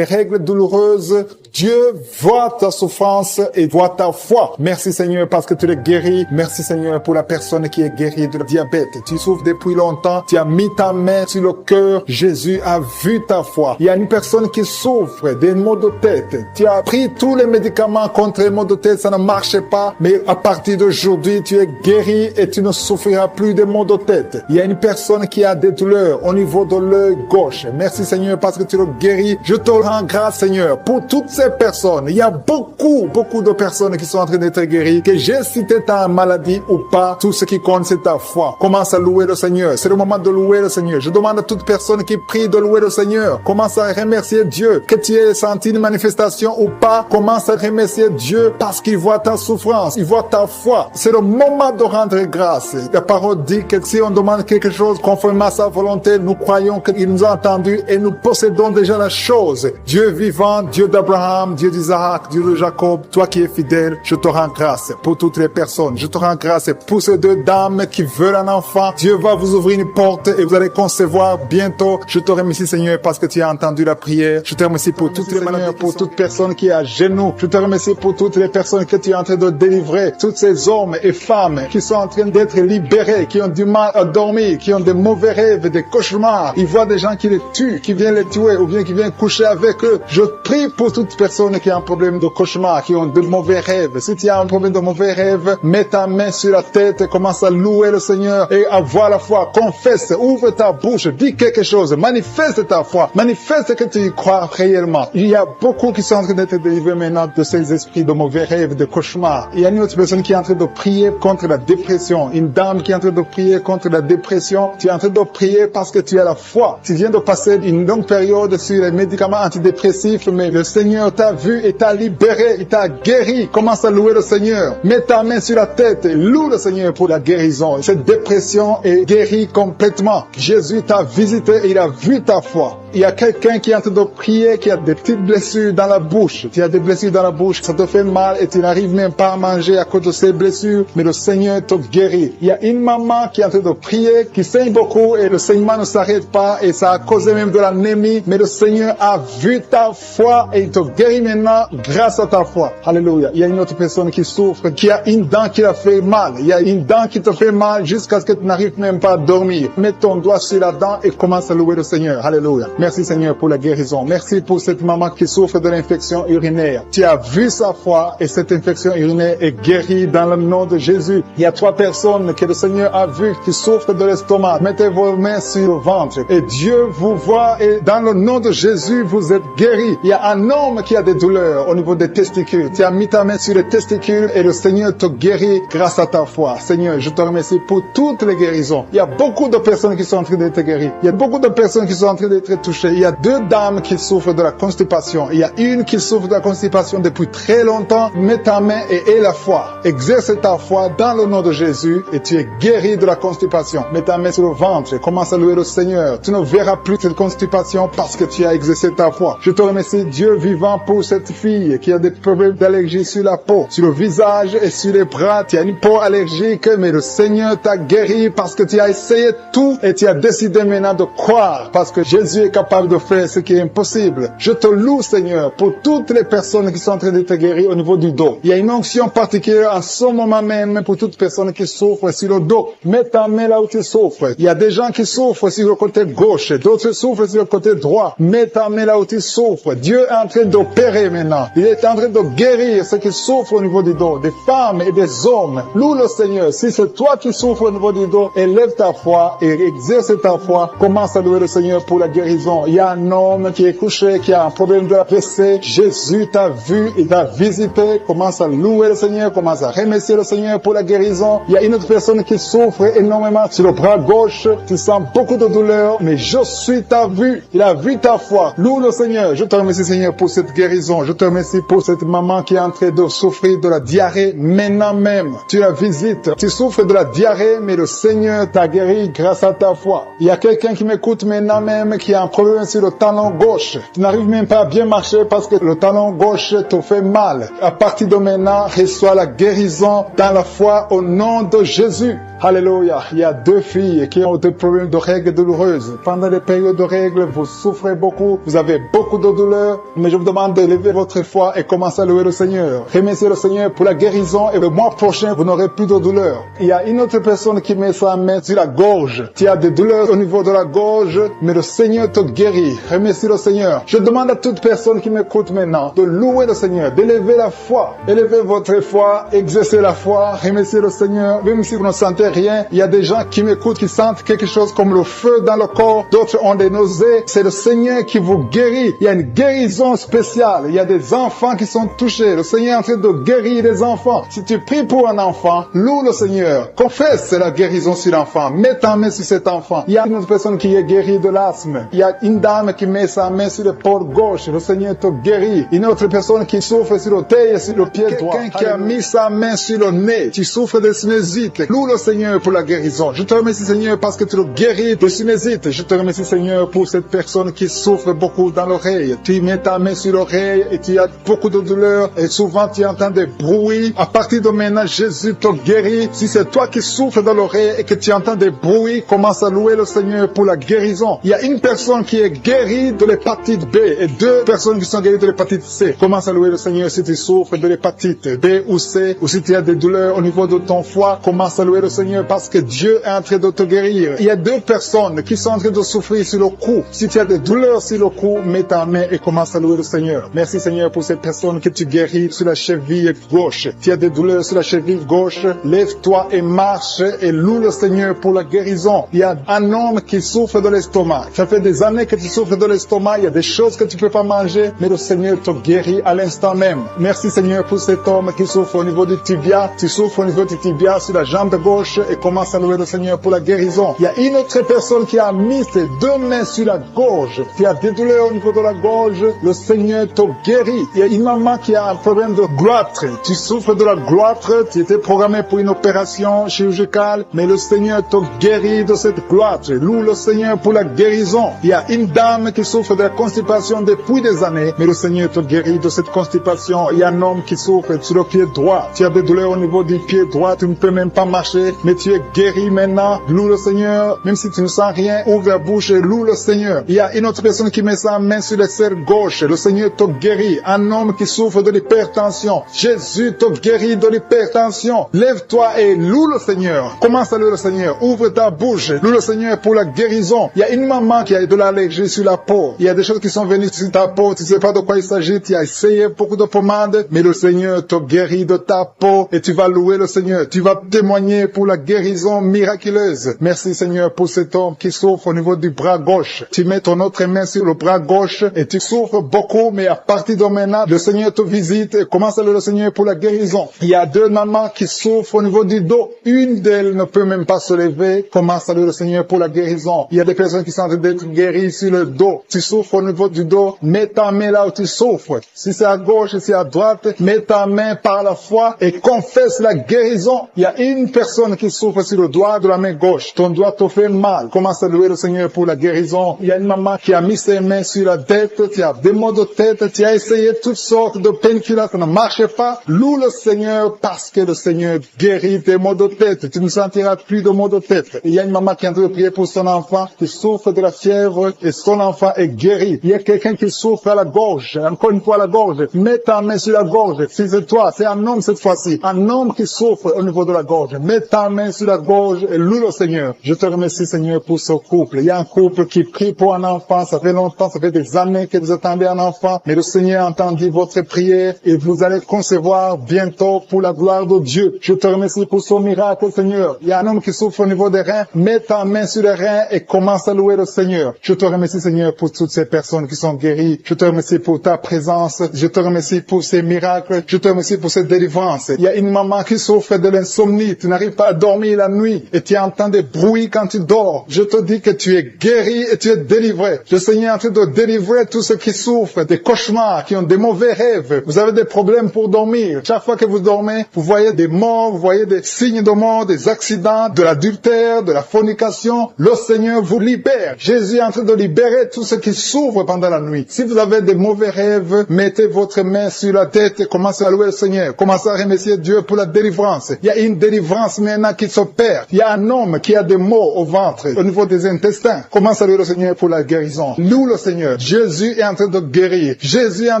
règles douloureuses. Dieu voit ta souffrance et voit ta foi. Merci Seigneur parce que tu es guéri. Merci Seigneur pour la personne qui est guérie de diabète. Tu souffres depuis longtemps. Tu as mis ta main sur le cœur. Jésus a vu ta foi. Il y a une personne qui souffre des maux de tête. Tu as pris tous les médicaments contre les maux de tête. Ça ne marchait pas. Mais à partir d'aujourd'hui, tu es guéri et tu ne souffriras plus des maux de tête. Il y a une personne qui a des douleurs au niveau de l'œil gauche. Merci Seigneur parce que tu le guéris. Je te rends grâce Seigneur pour toutes ces personnes. Il y a beaucoup de personnes qui sont en train d'être guéries. Que j'ai cité ta maladie ou pas, tout ce qui compte c'est ta foi. Commence à louer le Seigneur. C'est le moment de louer le Seigneur. Je demande à toute personne qui prie de louer le Seigneur. Commence à remercier Dieu. Que tu aies senti une manifestation ou pas, commence à remercier Dieu parce qu'il voit ta souffrance, il voit ta foi. C'est le moment de rendre grâce. La parole dit que si on demande quelque chose conformément à sa volonté, nous croyons qu'il nous a entendus et nous possédons déjà la chose. Dieu vivant, Dieu d'Abraham, Dieu d'Isaac, Dieu de Jacob, toi qui es fidèle, je te rends grâce pour toutes les personnes. Je te rends grâce pour ces deux dames qui veulent un enfant. Dieu va vous ouvrir une porte et vous allez concevoir bientôt. Je te remercie Seigneur parce que tu as entendu la prière. Je te remercie pour toutes les maladies, pour toute personne qui est à genoux. Je te remercie pour toutes les personnes que tu es en train de délivrer. Tous ces hommes et femmes qui sont en train d'être libérés, qui ont du mal à dormir, qui ont des mauvais rêves, des cauchemars. Ils voient des gens qui les tuent, qui viennent les tuer ou bien qui viennent coucher avec eux. Je prie pour toute personne qui a un problème de cauchemar, qui ont de mauvais rêves. Si tu as un problème de mauvais rêves, mets ta main sur la tête, commence à louer le Seigneur et avoir la foi. Confesse, ouvre ta bouche, dis quelque chose, manifeste ta foi, manifeste que tu y crois réellement. Il y a beaucoup qui sont en train d'être délivrés maintenant de ces esprits de mauvais rêves, de cauchemars. Il y a une autre personne qui est en train de prier contre la dépression, une dame qui est en train de prier contre la dépression. Tu es en train de prier parce que tu as la foi. Tu viens de passer une longue période sur les médicaments antidépressifs, mais le Seigneur t'a vu et t'a libéré, il t'a guéri. Commence à louer le Seigneur. Mets ta main sur la tête et loue le Seigneur pour la guérison. Cette dépression est guérie complètement. Jésus t'a visité et il a vu ta foi. Il y a quelqu'un qui est en train de prier, qui a des petites blessures dans la bouche. Tu as des blessures dans la bouche, ça te fait mal et tu n'arrives même pas à manger à cause de ces blessures, mais le Seigneur te guérit. Il y a une maman qui est en train de prier, qui saigne beaucoup et le saignement ne s'arrête pas et ça a causé même de l'anémie, mais le Seigneur a vu ta foi et il te guérit maintenant grâce à ta foi. Alléluia. Il y a une autre personne qui souffre, qui a une dent qui a fait mal. Il y a une dent qui te fait mal jusqu'à ce que tu n'arrives même pas à dormir. Mets ton doigt sur la dent et commence à louer le Seigneur. Alléluia. Merci Seigneur pour la guérison. Merci pour cette maman qui souffre de l'infection urinaire. Tu as vu sa foi et cette infection urinaire est guérie dans le nom de Jésus. Il y a 3 personnes que le Seigneur a vu qui souffrent de l'estomac. Mettez vos mains sur le ventre et Dieu vous voit et dans le nom de Jésus vous êtes guéris. Il y a un homme qui a des douleurs au niveau des testicules. Tu as mis ta main sur les testicules et le Seigneur te guérit grâce à ta foi. Seigneur, je te remercie pour toutes les guérisons. Il y a beaucoup de personnes qui sont en train d'être guéries. Il y a beaucoup de personnes qui sont en train d'être touchées. Il y a 2 dames qui souffrent de la constipation. Il y a une qui souffre de la constipation depuis très longtemps. Mets ta main et aie la foi. Exerce ta foi dans le nom de Jésus et tu es guéri de la constipation. Mets ta main sur le ventre et commence à louer le Seigneur. Tu ne verras plus cette constipation parce que tu as exercé ta foi. Je te remercie Dieu vivant pour cette fille qui a des problèmes d'allergie sur la peau, sur le visage et sur les bras. Tu as une peau allergique, mais le Seigneur t'a guéri parce que tu as essayé tout et tu as décidé maintenant de croire parce que Jésus est capable de faire ce qui est impossible. Je te loue Seigneur pour toutes les personnes qui sont en train d'être guéries au niveau du dos. Il y a une onction particulière en ce moment même pour toutes personnes qui souffrent sur le dos. Mets ta main là où tu souffres. Il y a des gens qui souffrent sur le côté gauche, d'autres souffrent sur le côté droit. Mets ta main là où tu souffres. Dieu est en train d'opérer maintenant. Il est en train de guérir ceux qui souffrent au niveau du dos, des femmes et des hommes. Loue le Seigneur. Si c'est toi qui souffres au niveau du dos, élève ta foi et exerce ta foi. Commence à louer le Seigneur pour la guérison. Il y a un homme qui est couché, qui a un problème de AVC. Jésus t'a vu, il t'a visité. Commence à louer le Seigneur, commence à remercier le Seigneur pour la guérison. Il y a une autre personne qui souffre énormément sur le bras gauche. Tu sens beaucoup de douleur, mais je suis ta vue. Il a vu ta foi. Loue le Seigneur. Je te remercie Seigneur pour cette guérison. Je te remercie pour cette maman qui est en train de souffrir de la diarrhée maintenant même. Tu la visites. Tu souffres de la diarrhée, mais le Seigneur t'a guéri grâce à ta foi. Il y a quelqu'un qui m'écoute maintenant même qui a un problème sur le talon gauche. Tu n'arrives même pas à bien marcher parce que le talon gauche te fait mal. À partir de maintenant, reçois la guérison dans la foi au nom de Jésus. Alléluia. Il y a 2 filles qui ont des problèmes de règles douloureuses. Pendant les périodes de règles, vous souffrez beaucoup, vous avez beaucoup de douleurs, mais je vous demande demande d'élever votre foi et commencez à louer le Seigneur. Remerciez le Seigneur pour la guérison et le mois prochain, vous n'aurez plus de douleur. Il y a une autre personne qui met sa main sur la gorge. Tu as des douleurs au niveau de la gorge, mais le Seigneur te guérit. Remercie le Seigneur. Je demande à toute personne qui m'écoute maintenant de louer le Seigneur, d'élever la foi. Élevez votre foi, exercez la foi, remerciez le Seigneur. Même si vous ne sentez rien, il y a des gens qui m'écoutent, qui sentent quelque chose comme le feu dans le corps. D'autres ont des nausées. C'est le Seigneur qui vous guérit. Il y a une guérison spéciale. Il y a des enfants qui sont touchés. Le Seigneur est en train de guérir les enfants. Si tu pries pour un enfant, loue le Seigneur. Confesse la guérison sur l'enfant. Mets ta main sur cet enfant. Il y a une autre personne qui est guérie de l'asthme. Il y a une dame qui met sa main sur l'épaule gauche. Le Seigneur te guérit. Une autre personne qui souffre sur l'orteil et sur le pied droit. Quelqu'un qui a mis sa main sur le nez. Tu souffres de sinusite. Loue le Seigneur pour la guérison. Je te remercie, Seigneur, parce que tu le guéris de sinusite. Je te remercie, Seigneur, pour cette personne qui souffre beaucoup dans l'oreille. Tu mets ta main sur l'oreille et tu as beaucoup de douleur et souvent tu entends des bruits. À partir de maintenant, Jésus te guérit. Si c'est toi qui souffres dans l'oreille et que tu entends des bruits, commence à louer le Seigneur pour la guérison. Il y a une personne qui est guérie de l'hépatite B et 2 personnes qui sont guéries de l'hépatite C. Commence à louer le Seigneur si tu souffres de l'hépatite B ou C, ou si tu as des douleurs au niveau de ton foie. Commence à louer le Seigneur parce que Dieu est en train de te guérir. Il y a 2 personnes qui sont en train de souffrir sur le cou. Si tu as des douleurs sur le cou, mets ta main et commence à louer le Seigneur. Merci, Seigneur, pour cette personne que tu guéris sur la cheville gauche. Tu as des douleurs sur la cheville gauche, lève-toi et marche et loue le Seigneur pour la guérison. Il y a un homme qui souffre de l'estomac. Ça fait des années que tu souffres de l'estomac. Il y a des choses que tu peux pas manger, mais le Seigneur te guérit à l'instant même. Merci, Seigneur, pour cet homme qui souffre au niveau du tibia. Tu souffres au niveau du tibia sur la jambe gauche et commence à louer le Seigneur pour la guérison. Il y a une autre personne qui a mis ses 2 mains sur la gorge. Tu as des douleurs au niveau de la gorge. Le Seigneur te guérit. Il y a une maman qui a un problème de gloître. Tu souffres de la gloître. Tu étais programmé pour une opération chirurgicale, mais le Seigneur te guérit de cette gloître. Loue le Seigneur pour la guérison. Il y a une dame qui souffre de la constipation depuis des années, mais le Seigneur te guérit de cette constipation. Il y a un homme qui souffre sur le pied droit. Tu as des douleurs au niveau du pied droit. Tu ne peux même pas marcher, mais tu es guéri maintenant. Loue le Seigneur. Même si tu ne sens rien, ouvre la bouche et loue le Seigneur. Il y a une autre personne qui met sa main sur l'aisselle gauche. Le Seigneur te guérit. Un homme qui souffre de l'hypertension. Jésus te guérit de l'hypertension. Lève-toi et loue le Seigneur. Commence à louer le Seigneur. Ouvre ta bouche. Loue le Seigneur pour la guérison. Il y a une maman qui a de l'allergie sur la peau. Il y a des choses qui sont venues sur ta peau. Tu ne sais pas de quoi il s'agit. Tu as essayé beaucoup de pommades, mais le Seigneur te guérit de ta peau et tu vas louer le Seigneur. Tu vas témoigner pour la guérison miraculeuse. Merci, Seigneur, pour cet homme qui souffre au niveau du bras gauche. Tu mets ton autre main sur le bras gauche et tu souffres beaucoup, mais à partir de maintenant, le Seigneur te visite et commence à louer le Seigneur pour la guérison. Il y a 2 mamans qui souffrent au niveau du dos. Une d'elles ne peut même pas se lever. Commence à louer le Seigneur pour la guérison. Il y a des personnes qui sont en train d'être guéries sur le dos. Tu souffres au niveau du dos. Mets ta main là où tu souffres. Si c'est à gauche, si c'est à droite, mets ta main par la foi et confesse la guérison. Il y a une personne qui souffre sur le doigt de la main gauche. Ton doigt te fait mal. Commence à louer le Seigneur pour la guérison. Il y a une maman qui a mis ses mains sur la tête. Tu as des maux de tête. Tu as essayé toutes sortes de painkillers. Ça ne marche pas. Loue le Seigneur parce que le Seigneur guérit tes maux de tête. Tu ne sentiras plus de maux de tête. Il y a une maman qui est en train de prier pour son enfant qui souffre de la fièvre et son enfant est guéri. Il y a quelqu'un qui souffre à la gorge. Encore une fois, à la gorge. Mets ta main sur la gorge. Si c'est toi, c'est un homme cette fois-ci. Un homme qui souffre au niveau de la gorge. Mets ta main sur la gorge et loue le Seigneur. Je te remercie, Seigneur, pour ce couple. Il y a un couple qui prie pour un enfant. Ça fait longtemps, ça fait des années que vous attendez un enfant. Mais le Seigneur a entendu votre prière et vous allez concevoir bientôt pour la gloire de Dieu. Je te remercie pour ce miracle, Seigneur. Il y a un homme qui souffre au niveau des reins. Mets ta main sur les reins et commence à louer le Seigneur. Je te remercie, Seigneur, pour toutes ces personnes qui sont guéries. Je te remercie pour ta présence. Je te remercie pour ces miracles. Je te remercie pour cette délivrance. Il y a une maman qui souffre de l'insomnie. Tu n'arrives pas à dormir la nuit et tu entends des bruits quand tu dors. Je te dis que tu es guéri et tu es délivré. Le Seigneur est en train de délivrer tous ceux qui souffrent des cauchemars, qui ont des mauvais rêves. Vous avez des problèmes pour dormir. Chaque fois que vous dormez, vous voyez des morts, vous voyez des signes de mort, des accidents, de l'adultère, de la fornication. Le Seigneur vous libère. Jésus est en train de libérer tous ceux qui souffrent pendant la nuit. Si vous avez des mauvais rêves, mettez votre main sur la tête et commencez à louer le Seigneur. Commencez à remercier Dieu pour la délivrance. Il y a une délivrance maintenant qui s'opère. Il y a un homme qui a des maux au ventre, au niveau des intestins. Commence à louer le Seigneur pour la guérison. Loue le Seigneur. Jésus est en train de guérir. guérir. Jésus est en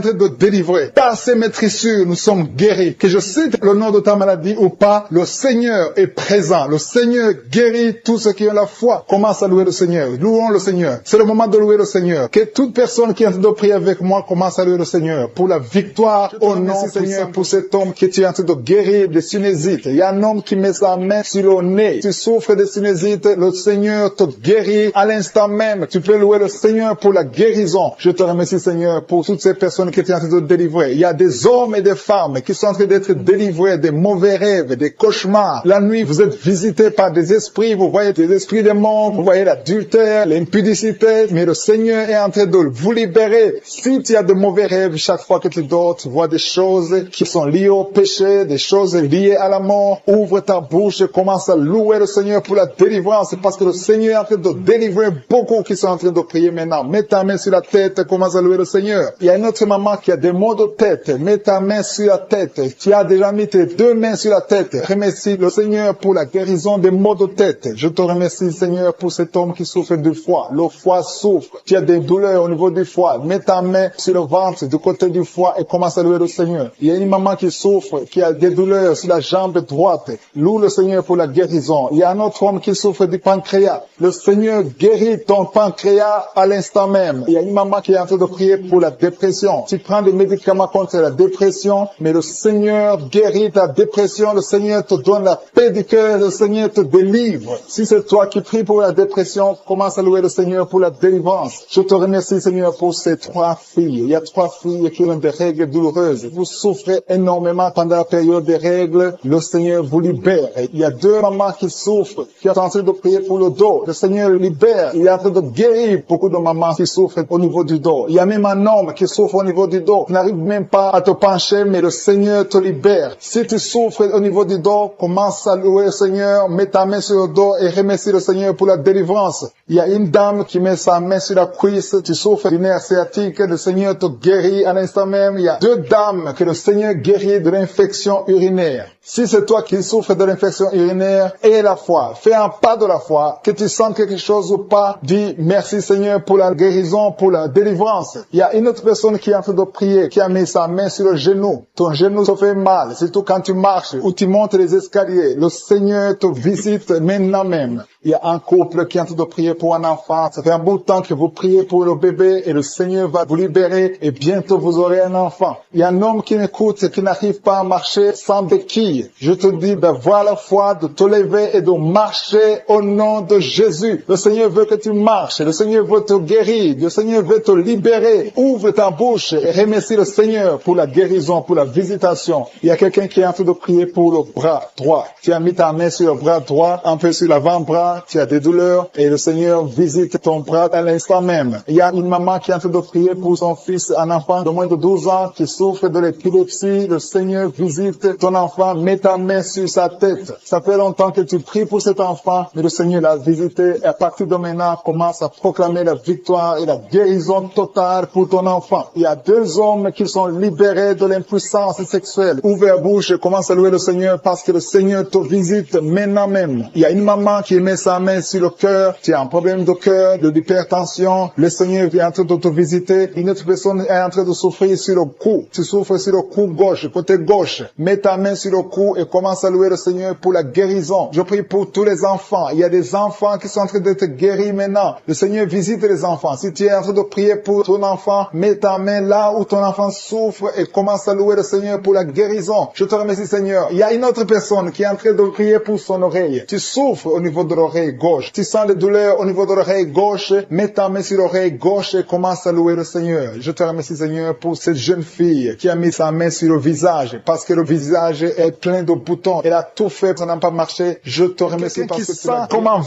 train de délivrer. Par ses maîtrissures, nous sommes guéris. Que je cite le nom de ta maladie ou pas, le Seigneur est présent. Le Seigneur guérit tous ceux qui ont la foi. Commence à louer le Seigneur. Louons le Seigneur. C'est le moment de louer le Seigneur. Que toute personne qui est en train de prier avec moi commence à louer le Seigneur. Pour la victoire, au nom du Seigneur, pour cet homme qui est en train de guérir des sinusites. Il y a un homme qui met sa main sur le nez. Tu souffres de sinusites, le Seigneur te guérit à l'instant même. Tu peux louer le Seigneur pour la guérison. Je te remercie, Seigneur, pour toutes ces personnes qui étaient en train de délivrer. Il y a des hommes et des femmes qui sont en train d'être délivrés des mauvais rêves, des cauchemars. La nuit, vous êtes visités par des esprits. Vous voyez des esprits démons. Vous voyez l'adultère, l'impudicité. Mais le Seigneur est en train de vous libérer. Si tu as de mauvais rêves, chaque fois que tu dors, tu vois des choses qui sont liées au péché, des choses liées à la mort. Ouvre ta bouche et commence à louer le Seigneur pour la délivrance. Parce que le Seigneur est en train de délivrer beaucoup qui sont en train de prier maintenant. Mets ta main sur la tête, commence à louer le Seigneur. Il y a une autre maman qui a des maux de tête. Mets ta main sur la tête. Tu as déjà mis tes deux mains sur la tête. Remercie le Seigneur pour la guérison des maux de tête. Je te remercie, Seigneur, pour cet homme qui souffre du foie. Le foie souffre. Tu as des douleurs au niveau du foie. Mets ta main sur le ventre du côté du foie et commence à louer le Seigneur. Il y a une maman qui souffre, qui a des douleurs sur la jambe droite. Loue le Seigneur pour la guérison. Il y a un autre homme qui souffre du pancréas. Le Seigneur guérit ton pancréas à l'instant même. Il y a une maman qui est en train de prier pour la dépression. Tu prends des médicaments contre la dépression, mais le Seigneur guérit ta dépression. Le Seigneur te donne la paix du cœur. Le Seigneur te délivre. Si c'est toi qui pries pour la dépression, commence à louer le Seigneur pour la délivrance. Je te remercie, Seigneur, pour ces 3 filles. Il y a 3 filles qui ont des règles douloureuses. Vous souffrez énormément pendant la période des règles. Le Seigneur vous libère. Il y a 2 mamans qui souffrent, qui sont en train de prier pour le dos. Le Seigneur libère. Il est en train de guérir beaucoup de mamans qui souffrent au niveau du dos. Il y a même un homme qui souffre au niveau du dos. Tu n'arrives même pas à te pencher, mais le Seigneur te libère. Si tu souffres au niveau du dos, commence à louer le Seigneur, mets ta main sur le dos et remercie le Seigneur pour la délivrance. Il y a une dame qui met sa main sur la cuisse. Tu souffres du nerf sciatique. Le Seigneur te guérit à l'instant même. Il y a 2 dames que le Seigneur guérit de l'infection urinaire. Si c'est toi qui souffres de l'infection urinaire, aie la foi. Fais un pas de la foi. Que tu sens quelque chose ou pas, dis merci Seigneur pour la guérison, pour la délivrance. Il y a une autre personne qui est en train de prier, qui a mis sa main sur le genou. Ton genou se fait mal, surtout quand tu marches ou tu montes les escaliers. Le Seigneur te visite maintenant même. Il y a un couple qui est en train de prier pour un enfant. Ça fait un bon temps que vous priez pour le bébé et le Seigneur va vous libérer et bientôt vous aurez un enfant. Il y a un homme qui m'écoute et qui n'arrive pas à marcher sans béquille. Je te dis d'avoir la foi, de te lever et de marcher au nom de Jésus. Le Seigneur veut que tu marches. Le Seigneur veut te guérir. Le Seigneur veut te libérer. Ouvre ta bouche et remercie le Seigneur pour la guérison, pour la visitation. Il y a quelqu'un qui est en train de prier pour le bras droit. Tu as mis ta main sur le bras droit, un peu sur l'avant-bras. Tu as des douleurs et le Seigneur visite ton bras à l'instant même. Il y a une maman qui est en train de prier pour son fils, un enfant de moins de 12 ans qui souffre de l'épilepsie. Le Seigneur visite ton enfant, met ta main sur sa tête. Ça fait longtemps que tu pries pour cet enfant, mais le Seigneur l'a visité et à partir de maintenant, commence à proclamer la victoire et la guérison totale pour ton enfant. Il y a 2 hommes qui sont libérés de l'impuissance sexuelle. Ouvre la bouche et commence à louer le Seigneur parce que le Seigneur te visite maintenant même. Il y a une maman qui met sa main sur le cœur, tu as un problème de cœur, de l'hypertension, le Seigneur vient en train de te visiter, une autre personne est en train de souffrir sur le cou, tu souffres sur le cou gauche, côté gauche, mets ta main sur le cou et commence à louer le Seigneur pour la guérison. Je prie pour tous les enfants, il y a des enfants qui sont en train d'être guéris maintenant, le Seigneur visite les enfants, si tu es en train de prier pour ton enfant, mets ta main là où ton enfant souffre et commence à louer le Seigneur pour la guérison. Je te remercie Seigneur. Il y a une autre personne qui est en train de prier pour son oreille, tu souffres au niveau de l'oreille gauche. Tu sens les douleurs au niveau de l'oreille gauche. Mets ta main sur l'oreille gauche et commence à louer le Seigneur. Je te remercie Seigneur pour cette jeune fille qui a mis sa main sur le visage parce que le visage est plein de boutons. Elle a tout fait pour n'en pas marcher. Je te remercie parce que tu sens comme un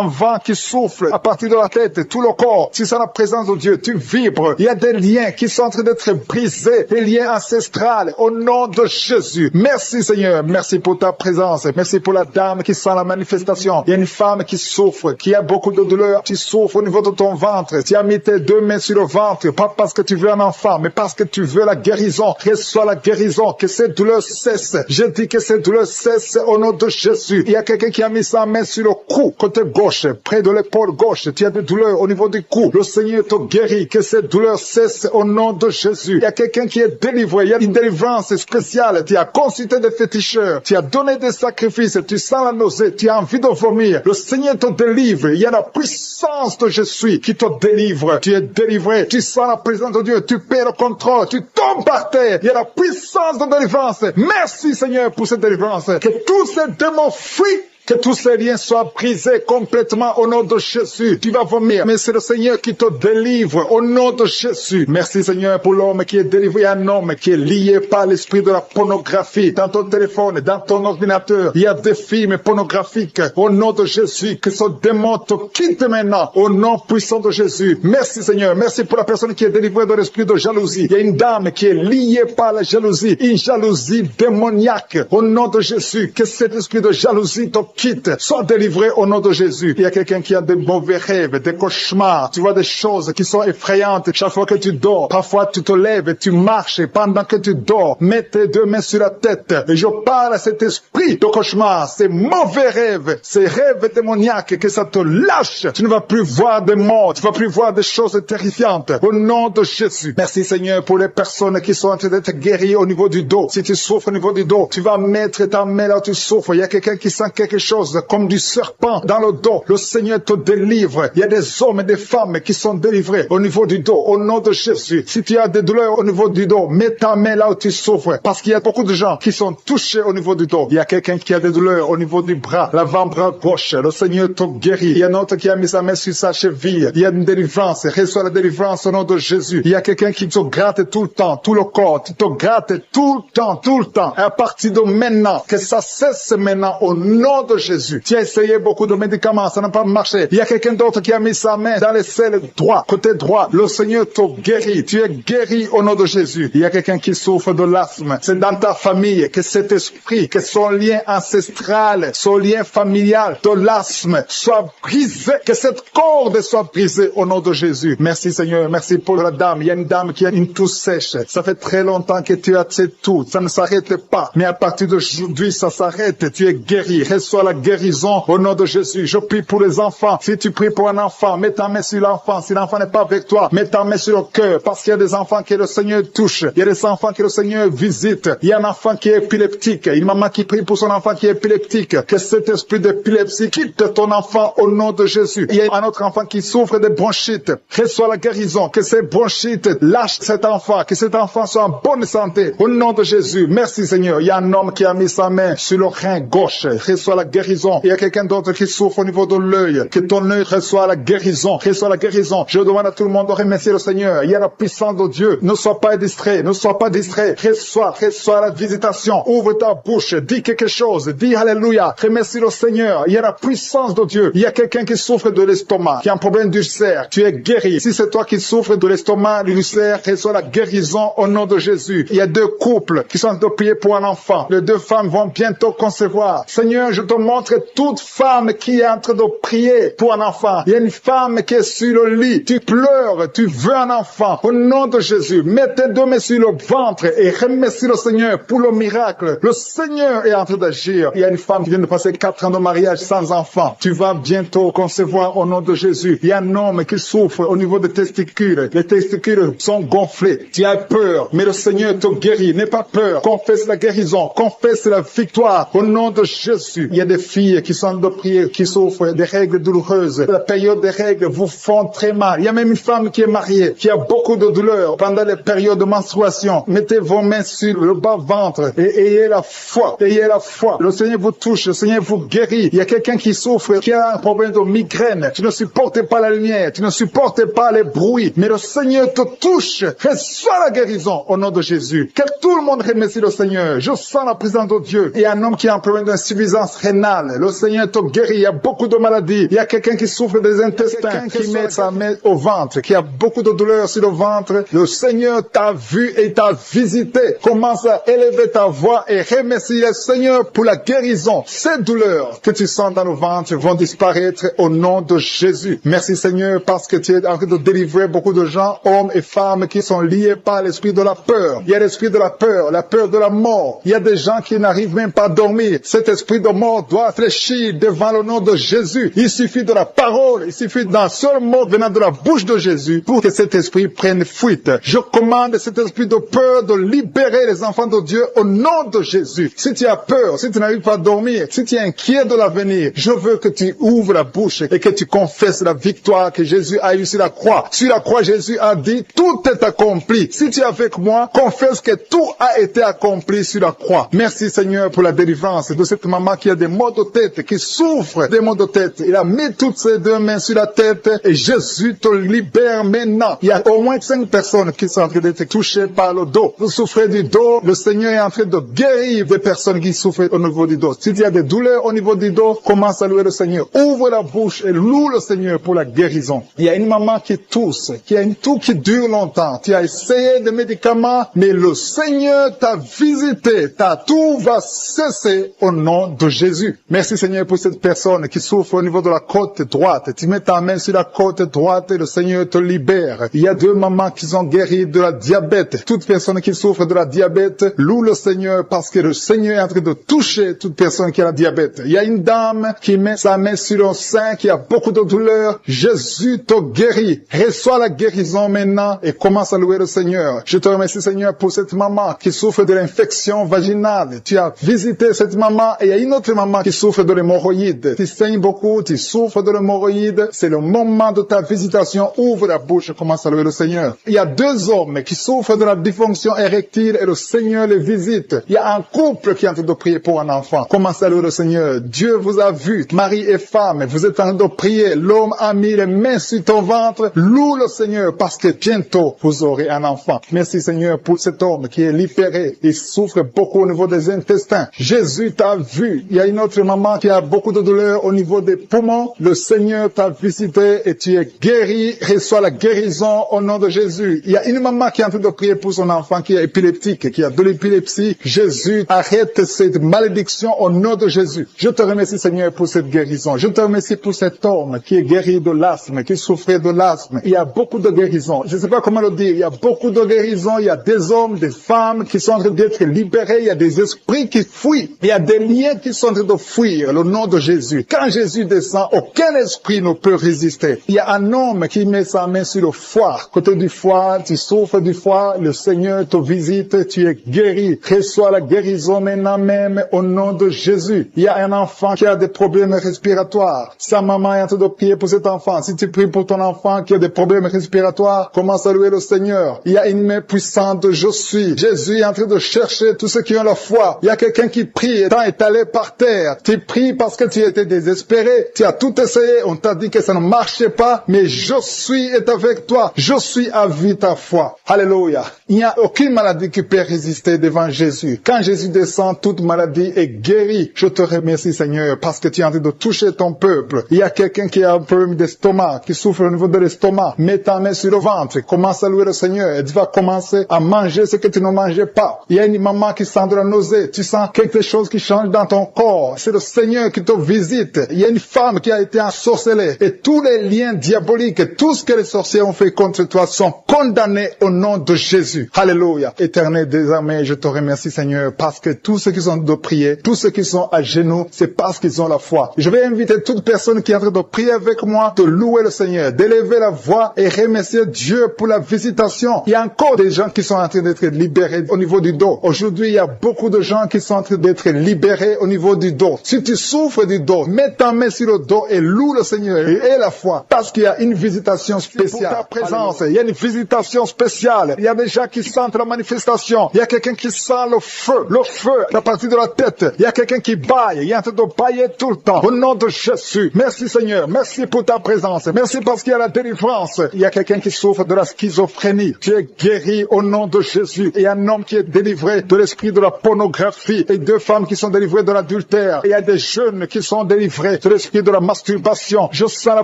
vent qui souffle à partir de la tête, tout le corps. Tu sens la présence de Dieu. Tu vibres. Il y a des liens qui sont en train d'être brisés. Des liens ancestrales au nom de Jésus. Merci Seigneur. Merci pour ta présence. Merci pour la dame qui sent la manifestation. Il y a une femme qui souffre, qui a beaucoup de douleur, tu souffres au niveau de ton ventre. Tu as mis tes 2 mains sur le ventre, pas parce que tu veux un enfant, mais parce que tu veux la guérison. Reçois la guérison, que cette douleur cesse. Je dis que cette douleur cesse au nom de Jésus. Il y a quelqu'un qui a mis sa main sur le cou, côté gauche, près de l'épaule gauche. Tu as des douleurs au niveau du cou. Le Seigneur te guérit, que cette douleur cesse au nom de Jésus. Il y a quelqu'un qui est délivré, il y a une délivrance spéciale. Tu as consulté des féticheurs, tu as donné des sacrifices, tu sens la nausée, tu as envie de vomir. Le Seigneur te délivre. Il y a la puissance de Jésus qui te délivre. Tu es délivré, tu sens la présence de Dieu, tu perds le contrôle, tu tombes par terre. Il y a la puissance de délivrance. Merci Seigneur pour cette délivrance. Que tous ces démons fuient. Que tous ces liens soient brisés complètement au nom de Jésus. Tu vas vomir, mais c'est le Seigneur qui te délivre au nom de Jésus. Merci Seigneur pour l'homme qui est délivré, un homme qui est lié par l'esprit de la pornographie. Dans ton téléphone, dans ton ordinateur, il y a des films pornographiques. Au nom de Jésus, que ce démon te quitte maintenant au nom puissant de Jésus. Merci Seigneur, merci pour la personne qui est délivrée de l'esprit de jalousie. Il y a une dame qui est liée par la jalousie, une jalousie démoniaque. Au nom de Jésus, que cet esprit de jalousie te quitte, sois délivré au nom de Jésus. Il y a quelqu'un qui a de mauvais rêves, des cauchemars. Tu vois des choses qui sont effrayantes chaque fois que tu dors. Parfois tu te lèves et tu marches pendant que tu dors. Mets tes 2 mains sur la tête et je parle à cet esprit de cauchemar, ces mauvais rêves, ces rêves démoniaques, que ça te lâche. Tu ne vas plus voir des morts, tu ne vas plus voir des choses terrifiantes. Au nom de Jésus. Merci Seigneur pour les personnes qui sont en train d'être guéries au niveau du dos. Si tu souffres au niveau du dos, tu vas mettre ta main là où tu souffres. Il y a quelqu'un qui sent quelque chose comme du serpent dans le dos. Le Seigneur te délivre. Il y a des hommes et des femmes qui sont délivrés au niveau du dos, au nom de Jésus. Si tu as des douleurs au niveau du dos, mets ta main là où tu souffres, parce qu'il y a beaucoup de gens qui sont touchés au niveau du dos. Il y a quelqu'un qui a des douleurs au niveau du bras, l'avant-bras gauche. Le Seigneur te guérit. Il y a un autre qui a mis sa main sur sa cheville. Il y a une délivrance. Reçois la délivrance au nom de Jésus. Il y a quelqu'un qui te gratte tout le temps, tout le corps. Tu te grattes tout le temps, tout le temps. Et à partir de maintenant, que ça cesse maintenant au nom de Jésus. Tu as essayé beaucoup de médicaments, ça n'a pas marché. Il y a quelqu'un d'autre qui a mis sa main dans les selles droit, côté droit. Le Seigneur te guérit. Tu es guéri au nom de Jésus. Il y a quelqu'un qui souffre de l'asthme. C'est dans ta famille que cet esprit, que son lien ancestral, son lien familial de l'asthme soit brisé. Que cette corde soit brisée au nom de Jésus. Merci Seigneur. Merci pour la dame. Il y a une dame qui a une toux sèche. Ça fait très longtemps que tu as cette toux. Ça ne s'arrête pas. Mais à partir d'aujourd'hui, ça s'arrête. Tu es guéri. Reçois la guérison au nom de Jésus. Je prie pour les enfants. Si tu pries pour un enfant, mets ta main sur l'enfant. Si l'enfant n'est pas avec toi, mets ta main sur le cœur, parce qu'il y a des enfants que le Seigneur touche. Il y a des enfants que le Seigneur visite. Il y a un enfant qui est épileptique. Une maman qui prie pour son enfant qui est épileptique. Que cet esprit d'épilepsie quitte ton enfant au nom de Jésus. Il y a un autre enfant qui souffre de bronchite. Reçois la guérison. Que ces bronchites lâchent cet enfant. Que cet enfant soit en bonne santé au nom de Jésus. Merci Seigneur. Il y a un homme qui a mis sa main sur le rein gauche. Reçois la guérison. Il y a quelqu'un d'autre qui souffre au niveau de l'œil. Que ton œil reçoit la guérison. Reçois la guérison. Je demande à tout le monde de remercier le Seigneur. Il y a la puissance de Dieu. Ne sois pas distrait. Ne sois pas distrait. Reçois la visitation. Ouvre ta bouche. Dis quelque chose. Dis Alléluia. Remercie le Seigneur. Il y a la puissance de Dieu. Il y a quelqu'un qui souffre de l'estomac, qui a un problème d'ulcère. Tu es guéri. Si c'est toi qui souffres de l'estomac, de l'ulcère, reçois la guérison au nom de Jésus. Il y a 2 couples qui sont en train de prier pour un enfant. Les 2 femmes vont bientôt concevoir. Seigneur, je te montre toute femme qui est en train de prier pour un enfant. Il y a une femme qui est sur le lit. Tu pleures, tu veux un enfant. Au nom de Jésus, mets tes 2 mains sur le ventre et remercie le Seigneur pour le miracle. Le Seigneur est en train d'agir. Il y a une femme qui vient de passer 4 ans de mariage sans enfant. Tu vas bientôt concevoir au nom de Jésus. Il y a un homme qui souffre au niveau des testicules. Les testicules sont gonflés. Tu as peur, mais le Seigneur te guérit. N'aie pas peur. Confesse la guérison. Confesse la victoire au nom de Jésus. Il y a des filles qui sont de prier, qui souffrent des règles douloureuses. La période des règles vous font très mal. Il y a même une femme qui est mariée, qui a beaucoup de douleurs pendant les périodes de menstruation. Mettez vos mains sur le bas-ventre et ayez la foi. Ayez la foi. Le Seigneur vous touche. Le Seigneur vous guérit. Il y a quelqu'un qui souffre, qui a un problème de migraine. Tu ne supportes pas la lumière. Tu ne supportes pas les bruits. Mais le Seigneur te touche. Reçois la guérison au nom de Jésus. Que tout le monde remercie le Seigneur. Je sens la présence de Dieu. Il y a un homme qui a un problème d'insuffisance rénale. rénale. Le Seigneur te guérit. Il y a beaucoup de maladies. Il y a quelqu'un qui souffre des intestins, qui met sa main au ventre, qui a beaucoup de douleurs sur le ventre. Le Seigneur t'a vu et t'a visité. Commence à élever ta voix et remercie le Seigneur pour la guérison. Ces douleurs que tu sens dans le ventre vont disparaître au nom de Jésus. Merci Seigneur parce que tu es en train de délivrer beaucoup de gens, hommes et femmes qui sont liés par l'esprit de la peur. Il y a l'esprit de la peur de la mort. Il y a des gens qui n'arrivent même pas à dormir. Cet esprit de mort doit fléchir devant le nom de Jésus. Il suffit de la parole, il suffit d'un seul mot venant de la bouche de Jésus pour que cet esprit prenne fuite. Je commande cet esprit de peur de libérer les enfants de Dieu au nom de Jésus. Si tu as peur, si tu n'arrives pas à dormir, si tu es inquiet de l'avenir, je veux que tu ouvres la bouche et que tu confesses la victoire que Jésus a eue sur la croix. Sur la croix, Jésus a dit, tout est accompli. Si tu es avec moi, confesse que tout a été accompli sur la croix. Merci Seigneur pour la délivrance de cette maman qui a des maux de tête, qui souffre des maux de tête. Il a mis toutes ses deux mains sur la tête et Jésus te libère maintenant. Il y a au moins 5 personnes qui sont en train d'être touchées par le dos. Vous souffrez du dos, le Seigneur est en train de guérir des personnes qui souffrent au niveau du dos. Si tu as des douleurs au niveau du dos, commence à louer le Seigneur. Ouvre la bouche et loue le Seigneur pour la guérison. Il y a une maman qui tousse, qui a une toux qui dure longtemps. Tu as essayé des médicaments, mais le Seigneur t'a visité. Ta toux va cesser au nom de Jésus. Merci Seigneur pour cette personne qui souffre au niveau de la côte droite. Tu mets ta main sur la côte droite et le Seigneur te libère. Il y a 2 mamans qui sont guéries de la diabète. Toute personne qui souffre de la diabète, loue le Seigneur parce que le Seigneur est en train de toucher toute personne qui a la diabète. Il y a une dame qui met sa main sur le sein, qui a beaucoup de douleur. Jésus te guérit. Reçois la guérison maintenant et commence à louer le Seigneur. Je te remercie Seigneur pour cette maman qui souffre de l'infection vaginale. Tu as visité cette maman et il y a une autre maman qui souffre de l'hémorroïde. Tu saignes beaucoup, tu souffres de l'hémorroïde. C'est le moment de ta visitation. Ouvre la bouche et commence à louer le Seigneur. Il y a 2 hommes qui souffrent de la dysfonction érectile et le Seigneur les visite. Il y a un couple qui est en train de prier pour un enfant. Commence à louer le Seigneur. Dieu vous a vu, mari et femme, vous êtes en train de prier. L'homme a mis les mains sur ton ventre. Loue le Seigneur parce que bientôt vous aurez un enfant. Merci Seigneur pour cet homme qui est libéré. Il souffre beaucoup au niveau des intestins. Jésus t'a vu. Il y a une autre maman qui a beaucoup de douleur au niveau des poumons. Le Seigneur t'a visité et tu es guéri. Reçois la guérison au nom de Jésus. Il y a une maman qui est en train de prier pour son enfant qui est épileptique, qui a de l'épilepsie. Jésus, arrête cette malédiction au nom de Jésus. Je te remercie Seigneur pour cette guérison. Je te remercie pour cet homme qui est guéri de l'asthme, qui souffrait de l'asthme. Il y a beaucoup de guérisons. Je ne sais pas comment le dire. Il y a beaucoup de guérisons. Il y a des hommes, des femmes qui sont en train d'être libérés. Il y a des esprits qui fuient. Il y a des liens qui sont en train de fuir le nom de Jésus. Quand Jésus descend, aucun esprit ne peut résister. Il y a un homme qui met sa main sur le foie. Côté du foie, tu souffres du foie. Le Seigneur te visite. Tu es guéri. Reçois la guérison maintenant même au nom de Jésus. Il y a un enfant qui a des problèmes respiratoires. Sa maman est en train de prier pour cet enfant. Si tu pries pour ton enfant qui a des problèmes respiratoires, commence à louer le Seigneur. Il y a une main puissante de je suis. Jésus est en train de chercher tous ceux qui ont la foi. Il y a quelqu'un qui prie étant étalé par terre. Tu pries parce que tu étais désespéré. Tu as tout essayé. On t'a dit que ça ne marchait pas. Mais je suis est avec toi. Je suis à vie ta foi. Alléluia. Il n'y a aucune maladie qui peut résister devant Jésus. Quand Jésus descend, toute maladie est guérie. Je te remercie Seigneur parce que tu es en train de toucher ton peuple. Il y a quelqu'un qui a un problème d'estomac, qui souffre au niveau de l'estomac. Mets ta main sur le ventre. Commence à louer le Seigneur et tu vas commencer à manger ce que tu ne mangeais pas. Il y a une maman qui sent de la nausée. Tu sens quelque chose qui change dans ton corps. C'est le Seigneur qui te visite. Il y a une femme qui a été ensorcelée et tous les liens diaboliques, tout ce que les sorciers ont fait contre toi sont condamnés au nom de Jésus. Alléluia. Éternel désormais, je te remercie Seigneur parce que tous ceux qui sont de prier, tous ceux qui sont à genoux, c'est parce qu'ils ont la foi. Je vais inviter toute personne qui est en train de prier avec moi de louer le Seigneur, d'élever la voix et remercier Dieu pour la visitation. Il y a encore des gens qui sont en train d'être libérés au niveau du dos. Aujourd'hui, il y a beaucoup de gens qui sont en train d'être libérés au niveau du dos. Si tu souffres du dos, mets ta main sur le dos et loue le Seigneur et aie la foi parce qu'il y a une visitation spéciale. Pour ta présence, il y a une visitation spéciale. Il y a des gens gens qui sentent la manifestation. Il y a quelqu'un qui sent le feu à partir de la tête. Il y a quelqu'un qui baille, il est en train de bailler tout le temps. Au nom de Jésus, merci Seigneur, merci pour ta présence. Merci parce qu'il y a la délivrance. Il y a quelqu'un qui souffre de la schizophrénie. Tu es guéri au nom de Jésus. Il y a un homme qui est délivré de l'esprit de la pornographie et 2 femmes qui sont délivrées de l'adultère. Il y a des jeunes qui sont délivrés de l'esprit de la masturbation. Je sens la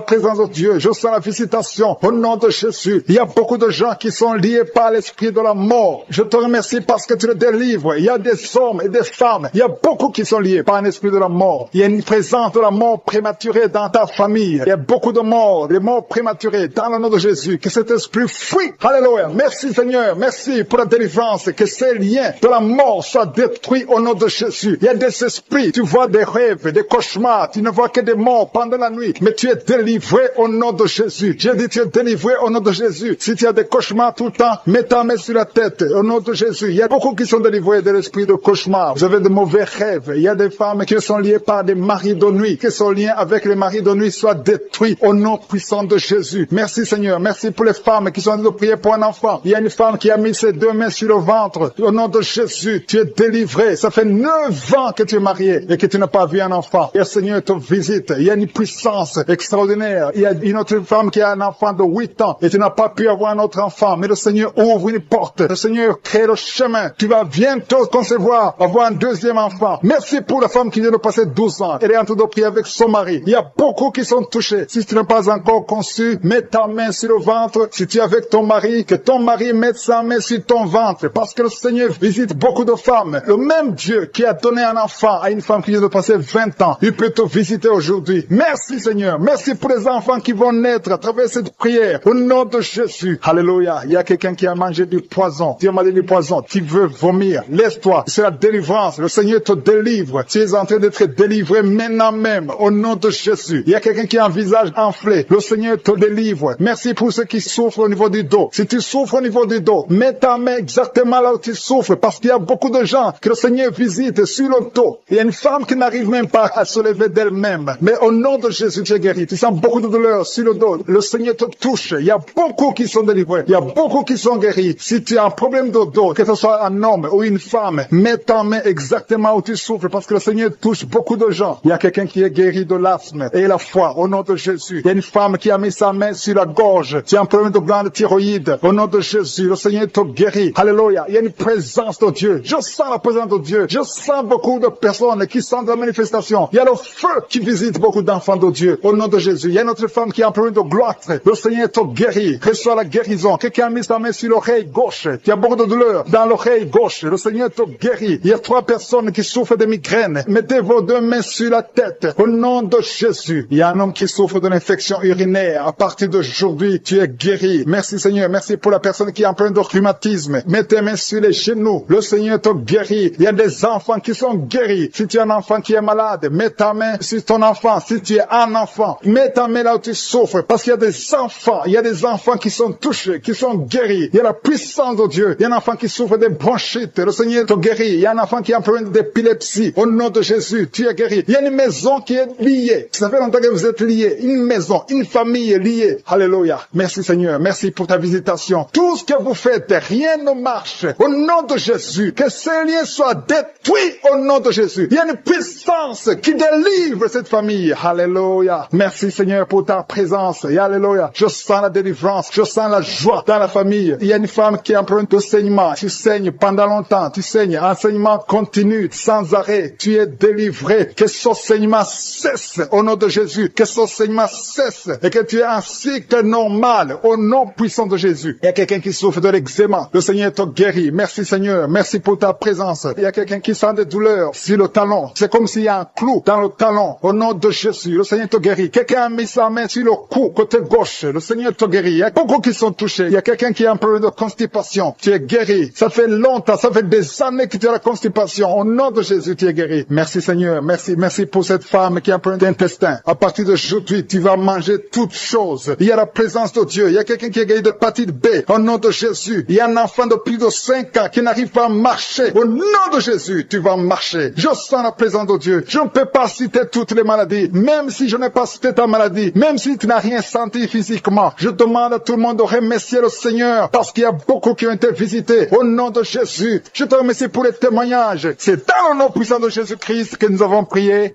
présence de Dieu, je sens la visitation au nom de Jésus. Il y a beaucoup de gens qui sont liés par l'esprit de la mort. Je te remercie parce que tu le délivres. Il y a des hommes et des femmes. Il y a beaucoup qui sont liés par un esprit de la mort. Il y a une présence de la mort prématurée dans ta famille. Il y a beaucoup de morts, des morts prématurées dans le nom de Jésus. Que cet esprit fuit. Alléluia. Merci Seigneur. Merci pour la délivrance. Que ces liens de la mort soient détruits au nom de Jésus. Il y a des esprits. Tu vois des rêves, des cauchemars. Tu ne vois que des morts pendant la nuit. Mais tu es délivré au nom de Jésus. J'ai dit tu es délivré au nom de Jésus. Si tu as des cauchemars tout le temps, mets ta main sur la tête au nom de Jésus. Il y a beaucoup qui sont délivrés de l'esprit de cauchemar. Vous avez de mauvais rêves. Il y a des femmes qui sont liées par des maris de nuit. Que son lien avec les maris de nuit soit détruit au nom puissant de Jésus. Merci Seigneur. Merci pour les femmes qui sont en train de prier pour un enfant. Il y a une femme qui a mis ses 2 mains sur le ventre. Au nom de Jésus, tu es délivré. Ça fait 9 ans que tu es marié et que tu n'as pas vu un enfant. Et le Seigneur te visite. Il y a une puissance extraordinaire. Il y a une autre femme qui a un enfant de 8 ans et tu n'as pas pu avoir un autre enfant. Mais le Seigneur ouvre une porte. Le Seigneur crée le chemin. Tu vas bientôt concevoir, avoir un 2e enfant. Merci pour la femme qui vient de passer 12 ans. Elle est en train de prier avec son mari. Il y a beaucoup qui sont touchés. Si tu n'as pas encore conçu, mets ta main sur le ventre. Si tu es avec ton mari, que ton mari mette sa main sur ton ventre. Parce que le Seigneur visite beaucoup de femmes. Le même Dieu qui a donné un enfant à une femme qui vient de passer 20 ans, il peut te visiter aujourd'hui. Merci Seigneur. Merci pour les enfants qui vont naître à travers cette prière. Au nom de Jésus. Alléluia. Il y a quelqu'un qui a mangé du poison. Tu as mangé du poison. Tu veux vomir. Laisse-toi. C'est la délivrance. Le Seigneur te délivre. Tu es en train d'être délivré maintenant même. Au nom de Jésus. Il y a quelqu'un qui a un visage enflé. Le Seigneur te délivre. Merci pour ceux qui souffrent au niveau du dos. Si tu souffres au niveau du dos, mets ta main exactement là où tu souffres. Parce qu'il y a beaucoup de gens que le Seigneur visite sur le dos. Il y a une femme qui n'arrive même pas à se lever d'elle-même. Mais au nom de Jésus, tu es guéri. Tu sens beaucoup de douleur sur le dos. Le Seigneur te touche. Il y a beaucoup qui sont délivrés. Il y a beaucoup qui sont guéris. Si tu as un problème de dos, que ce soit un homme ou une femme, mets ta main exactement où tu souffres parce que le Seigneur touche beaucoup de gens. Il y a quelqu'un qui est guéri de l'asthme et la foi au nom de Jésus. Il y a une femme qui a mis sa main sur la gorge. Tu as un problème de glande thyroïde au nom de Jésus. Le Seigneur te guérit. Alléluia. Il y a une présence de Dieu. Je sens la présence de Dieu. Je sens beaucoup de personnes qui sentent la manifestation. Il y a le feu qui visite beaucoup d'enfants de Dieu au nom de Jésus. Il y a une autre femme qui a un problème de gloître. Le Seigneur te guérit. Reçois la guérison. Quelqu'un a mis sa main sur l'oreille gauche. Il y a beaucoup de douleur dans l'oreille gauche. Le Seigneur te guérit. Il y a 3 personnes qui souffrent de migraines. Mettez vos 2 mains sur la tête. Au nom de Jésus. Il y a un homme qui souffre d'une infection urinaire. À partir d'aujourd'hui, tu es guéri. Merci Seigneur. Merci pour la personne qui a un problème de rhumatisme. Mets tes mains sur les genoux. Le Seigneur te guérit. Il y a des enfants qui sont guéris. Si tu es un enfant qui est malade, mets ta main sur ton enfant. Si tu es un enfant, mets ta main là où tu souffres. Parce qu'il y a des enfants. Il y a des enfants qui sont touchés, qui sont guéris. Il y a la puissance de Dieu. Il y a un enfant qui souffre de bronchite. Le Seigneur te guérit. Il y a un enfant qui a un problème d'épilepsie. Au nom de Jésus, tu es guéri. Il y a une maison qui est liée. Ça fait longtemps que vous êtes liés. Une maison, une famille est liée. Alléluia. Merci Seigneur. Merci pour ta visitation. Tout ce que vous faites, rien ne marche. Au nom de Jésus, que ces liens soient détruits au nom de Jésus. Il y a une puissance qui délivre cette famille. Alléluia. Merci Seigneur pour ta présence. Et alléluia. Je sens la délivrance. Je sens la joie dans la famille. Il y a une femme qui a un problème de saignement. Tu saignes pendant longtemps. Tu saignes. Un saignement continu, sans arrêt. Tu es délivré. Que ce saignement cesse au nom de Jésus. Que ce saignement cesse. Et que tu aies un cycle normal au nom puissant de Jésus. Il y a quelqu'un qui souffre de l'eczéma. Le Seigneur te guérit. Merci Seigneur. Merci pour ta présence. Il y a quelqu'un qui sent des douleurs sur le talon. C'est comme s'il y a un clou dans le talon. Au nom de Jésus. Le Seigneur te guérit. Quelqu'un a mis sa main sur le cou, côté gauche. Le Seigneur te guérit. Il y a beaucoup qui sont touchés. Il y a quelqu'un qui a un problème de constipation. Tu es guéri. Ça fait longtemps, ça fait des années que tu as la constipation. Au nom de Jésus, tu es guéri. Merci Seigneur. Merci. Merci pour cette femme qui a un problème d'intestin. À partir d'aujourd'hui, tu vas manger toutes choses. Il y a la présence de Dieu. Il y a quelqu'un qui est guéri de l'hépatite B. Au nom de Jésus. Il y a un enfant de plus de 5 ans qui n'arrive pas à marcher. Au nom de Jésus, tu vas marcher. Je sens la présence de Dieu. Je ne peux pas citer toutes les maladies. Même si je n'ai pas cité ta maladie. Même si tu n'as rien senti physiquement. Je demande à tout le monde de remercier le Seigneur. Parce qu'il y a beaucoup beaucoup qui ont été visités. Au nom de Jésus, je te remercie pour les témoignages. C'est dans le nom puissant de Jésus-Christ que nous avons prié.